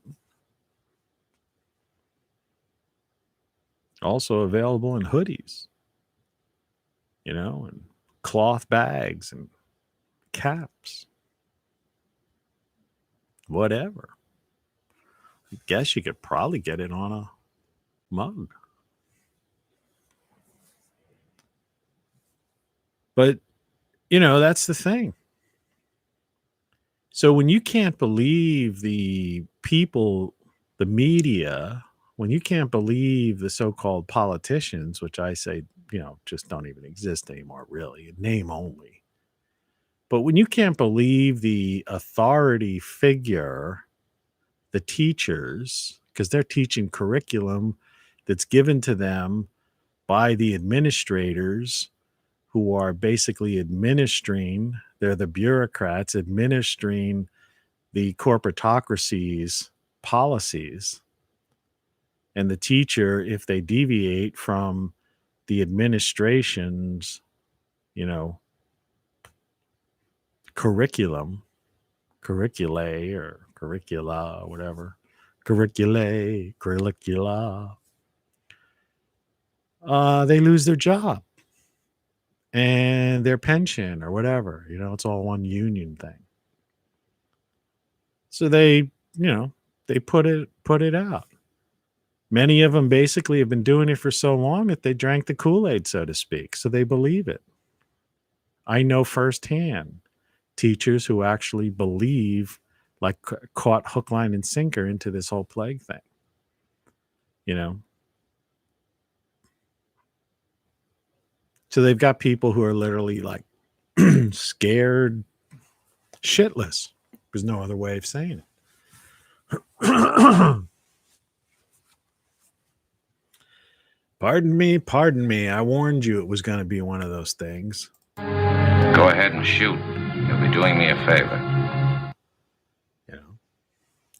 Also available in hoodies, and cloth bags and caps. Whatever. I guess you could probably get it on a mug. But, that's the thing. So when you can't believe the people, the media, when you can't believe the so-called politicians, which I say, just don't even exist anymore, really, name only. But when you can't believe the authority figure, the teachers, because they're teaching curriculum that's given to them by the administrators who are basically administering, they're the bureaucrats administering the corporatocracy's policies. And the teacher, if they deviate from the administration's, curriculum, curriculae or curricula, whatever, curricula, they lose their job and their pension or whatever. It's all one union thing. So they put it out. Many of them basically have been doing it for so long that they drank the Kool-Aid, so to speak. So they believe it. I know firsthand teachers who actually believe, caught hook, line, and sinker into this whole plague thing. So they've got people who are literally scared shitless. There's no other way of saying it. Pardon me. I warned you it was going to be one of those things. Go ahead and shoot. You'll be doing me a favor.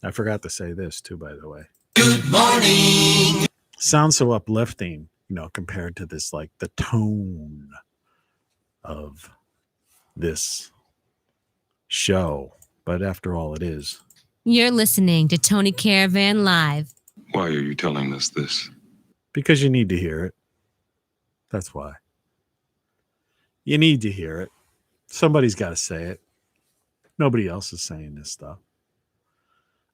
I forgot to say this too, by the way. Good morning. Sounds so uplifting, compared to this, the tone of this show. But after all, it is. You're listening to Tony Caravan Live. Why are you telling us this? Because you need to hear it. That's why. You need to hear it. Somebody's got to say it. Nobody else is saying this stuff.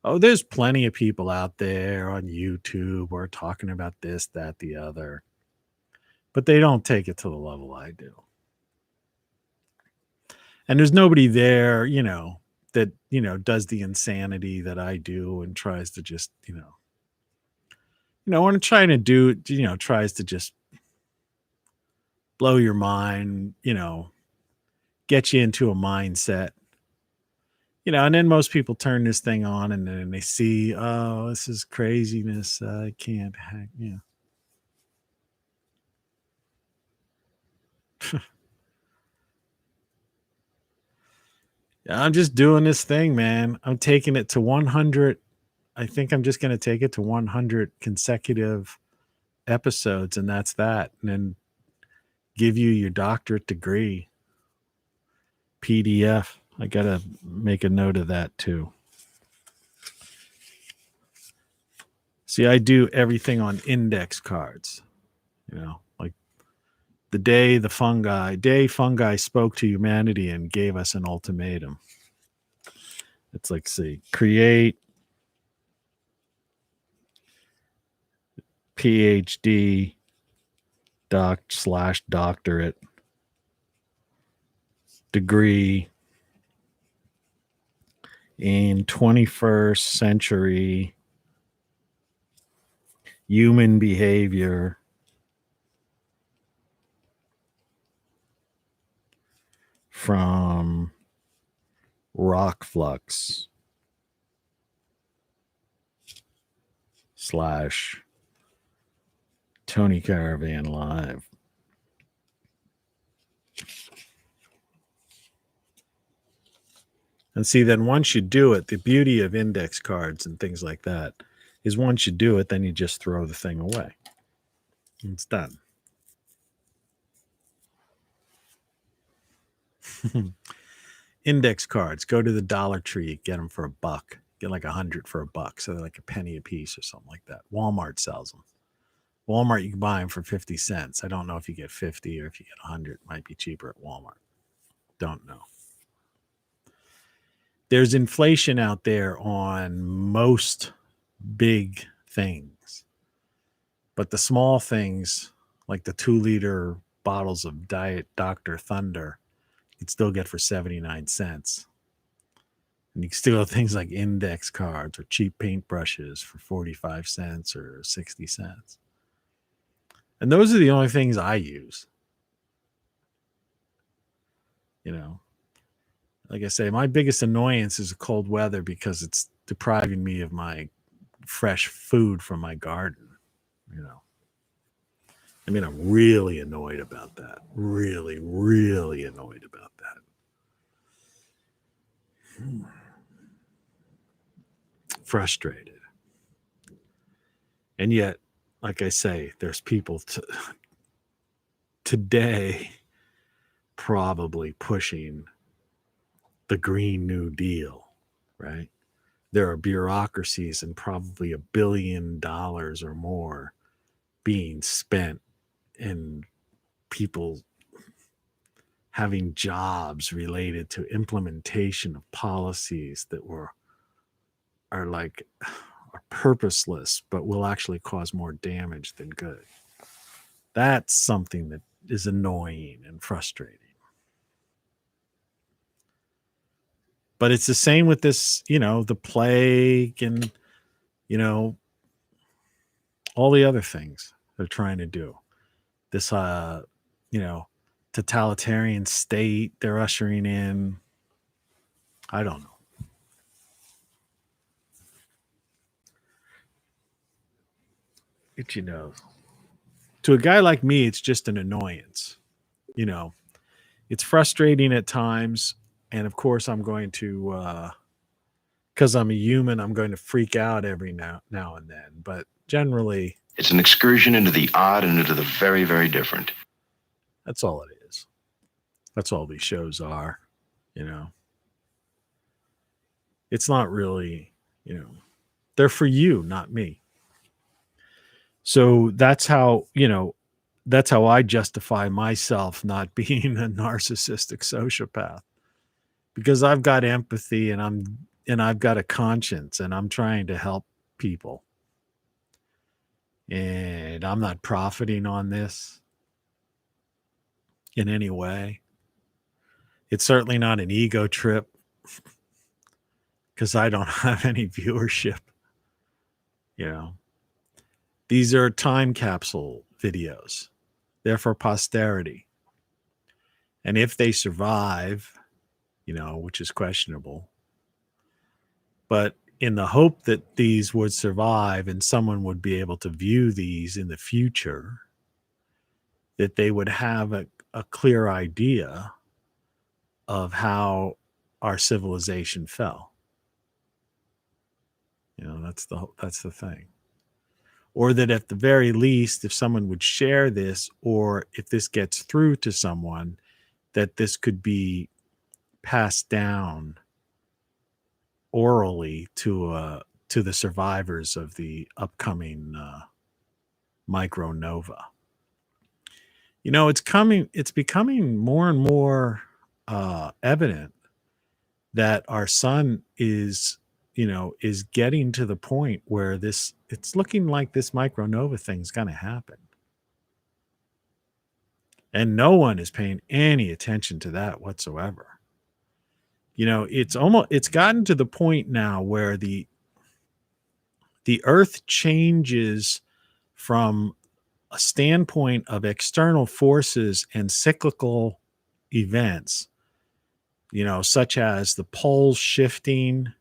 Oh, there's plenty of people out there on YouTube who are talking about this, that, the other. But they don't take it to the level I do. And there's nobody there, that, does the insanity that I do and tries to just, what I'm trying to do, tries to just blow your mind, get you into a mindset, and then most people turn this thing on and then they see, oh, this is craziness. I can't hack, I'm just doing this thing, man. I'm taking it to 100. I think I'm just going to take it to 100 consecutive episodes, and that's that. And then give you your doctorate degree, PDF, I got to make a note of that too. See, I do everything on index cards, like the day fungi spoke to humanity and gave us an ultimatum. It's like, see, create PhD /doctorate degree in 21st century human behavior from rock flux / Tony Caravan Live. And see, then once you do it, the beauty of index cards and things like that is once you do it, then you just throw the thing away. It's done. Index cards, go to the Dollar Tree, get them for $1. Get like 100 for $1. So they're like a penny a piece or something like that. Walmart sells them. Walmart, you can buy them for 50 cents. I don't know if you get 50 or if you get 100. It might be cheaper at Walmart. Don't know. There's inflation out there on most big things. But the small things, like the 2-liter bottles of Diet Dr. Thunder, you can still get for 79 cents. And you can still have things like index cards or cheap paintbrushes for 45 cents or 60 cents. And those are the only things I use. Like I say, my biggest annoyance is the cold weather because it's depriving me of my fresh food from my garden. I mean, I'm really annoyed about that. Really, really annoyed about that. Frustrated. And yet, like I say, there's people today probably pushing the Green New Deal, right? There are bureaucracies and probably $1 billion or more being spent in people having jobs related to implementation of policies that are purposeless, but will actually cause more damage than good. That's something that is annoying and frustrating. But it's the same with this, the plague and, all the other things they're trying to do. This, totalitarian state they're ushering in. I don't know. To a guy like me, it's just an annoyance. It's frustrating at times. And of course, I'm going to, because I'm a human, I'm going to freak out every now and then. But generally, it's an excursion into the odd and into the very, very different. That's all it is. That's all these shows are, It's not really, they're for you, not me. So that's how I justify myself not being a narcissistic sociopath. Because I've got empathy and I've got a conscience and I'm trying to help people. And I'm not profiting on this in any way. It's certainly not an ego trip because I don't have any viewership. These are time capsule videos. They're for posterity. And if they survive, which is questionable. But in the hope that these would survive and someone would be able to view these in the future, that they would have a clear idea of how our civilization fell. That's the thing. Or that at the very least, if someone would share this, or if this gets through to someone, that this could be passed down orally to the survivors of the upcoming micronova. It's becoming more and more evident that our sun is getting to the point where it's looking like this micronova thing's going to happen. And no one is paying any attention to that whatsoever. It's gotten to the point now where the earth changes from a standpoint of external forces and cyclical events, such as the poles shifting,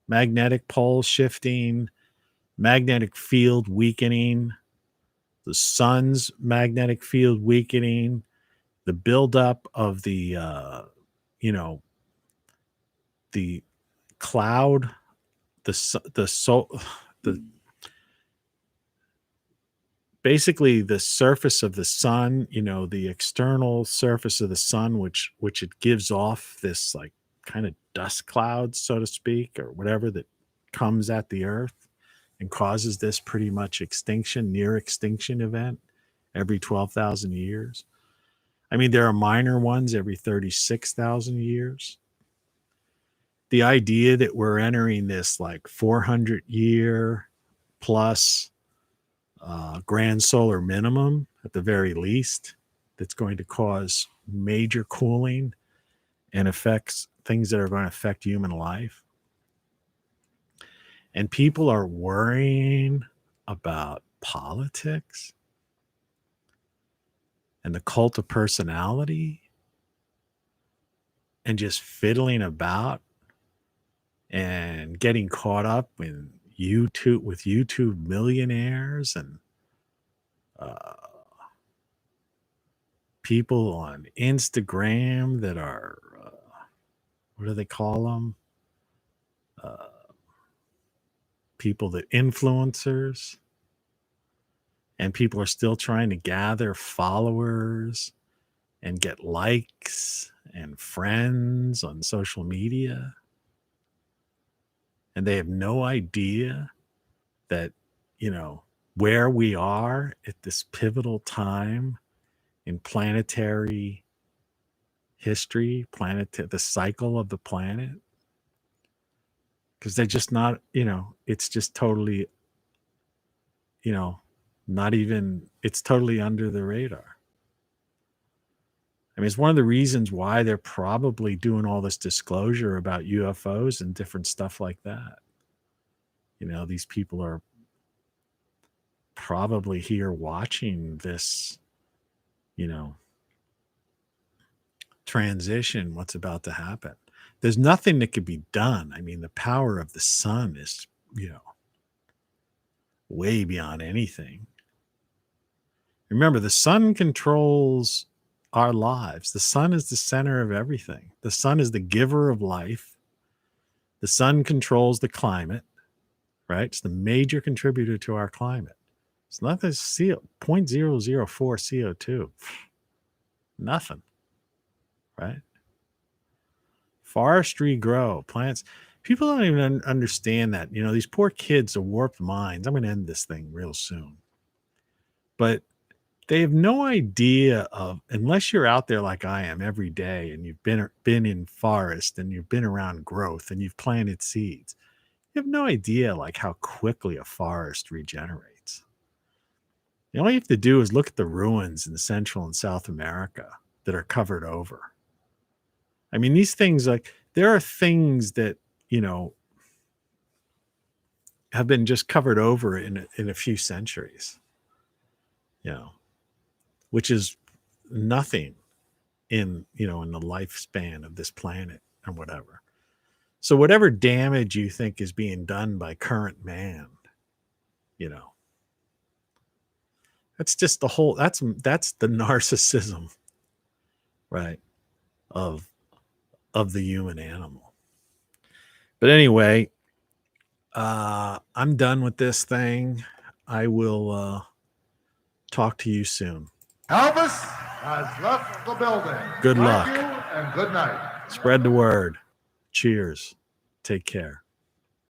magnetic poles shifting, magnetic field weakening, the sun's magnetic field weakening, the buildup of the cloud, basically the surface of the sun, the external surface of the sun, which it gives off this like kind of dust clouds, so to speak, or whatever that comes at the earth and causes this pretty much near extinction event every 12,000 years. I mean, there are minor ones every 36,000 years. The idea that we're entering this like 400-year plus grand solar minimum at the very least, that's going to cause major cooling and affects things that are going to affect human life. And people are worrying about politics and the cult of personality and just fiddling about and getting caught up in YouTube millionaires and people on Instagram that are what do they call them? People that influencers, and people are still trying to gather followers and get likes and friends on social media. And they have no idea that, where we are at this pivotal time in planetary history, the cycle of the planet. Because they're just not, it's just totally, not even, it's totally under the radar. I mean, it's one of the reasons why they're probably doing all this disclosure about UFOs and different stuff like that. These people are probably here watching this, transition, what's about to happen. There's nothing that could be done. I mean, the power of the sun is, way beyond anything. Remember, the sun controls our lives. The sun is the center of everything. The sun is the giver of life. The sun controls the climate, right? It's the major contributor to our climate. It's not this 0.004 CO2. Nothing, right? Forestry grow, plants. People don't even understand that. These poor kids are warped minds. I'm going to end this thing real soon. But they have no idea of, unless you're out there like I am every day and you've been in forest and you've been around growth and you've planted seeds, you have no idea like how quickly a forest regenerates. All you have to do is look at the ruins in Central and South America that are covered over. I mean, these things, like, there are things that, have been just covered over in a few centuries, which is nothing in the lifespan of this planet or whatever. So whatever damage you think is being done by current man, that's just the whole, that's the narcissism, right, of the human animal. But anyway, I'm done with this thing. I will talk to you soon. Elvis has left the building. Good luck. Thank you and good night. Spread the word. Cheers. Take care.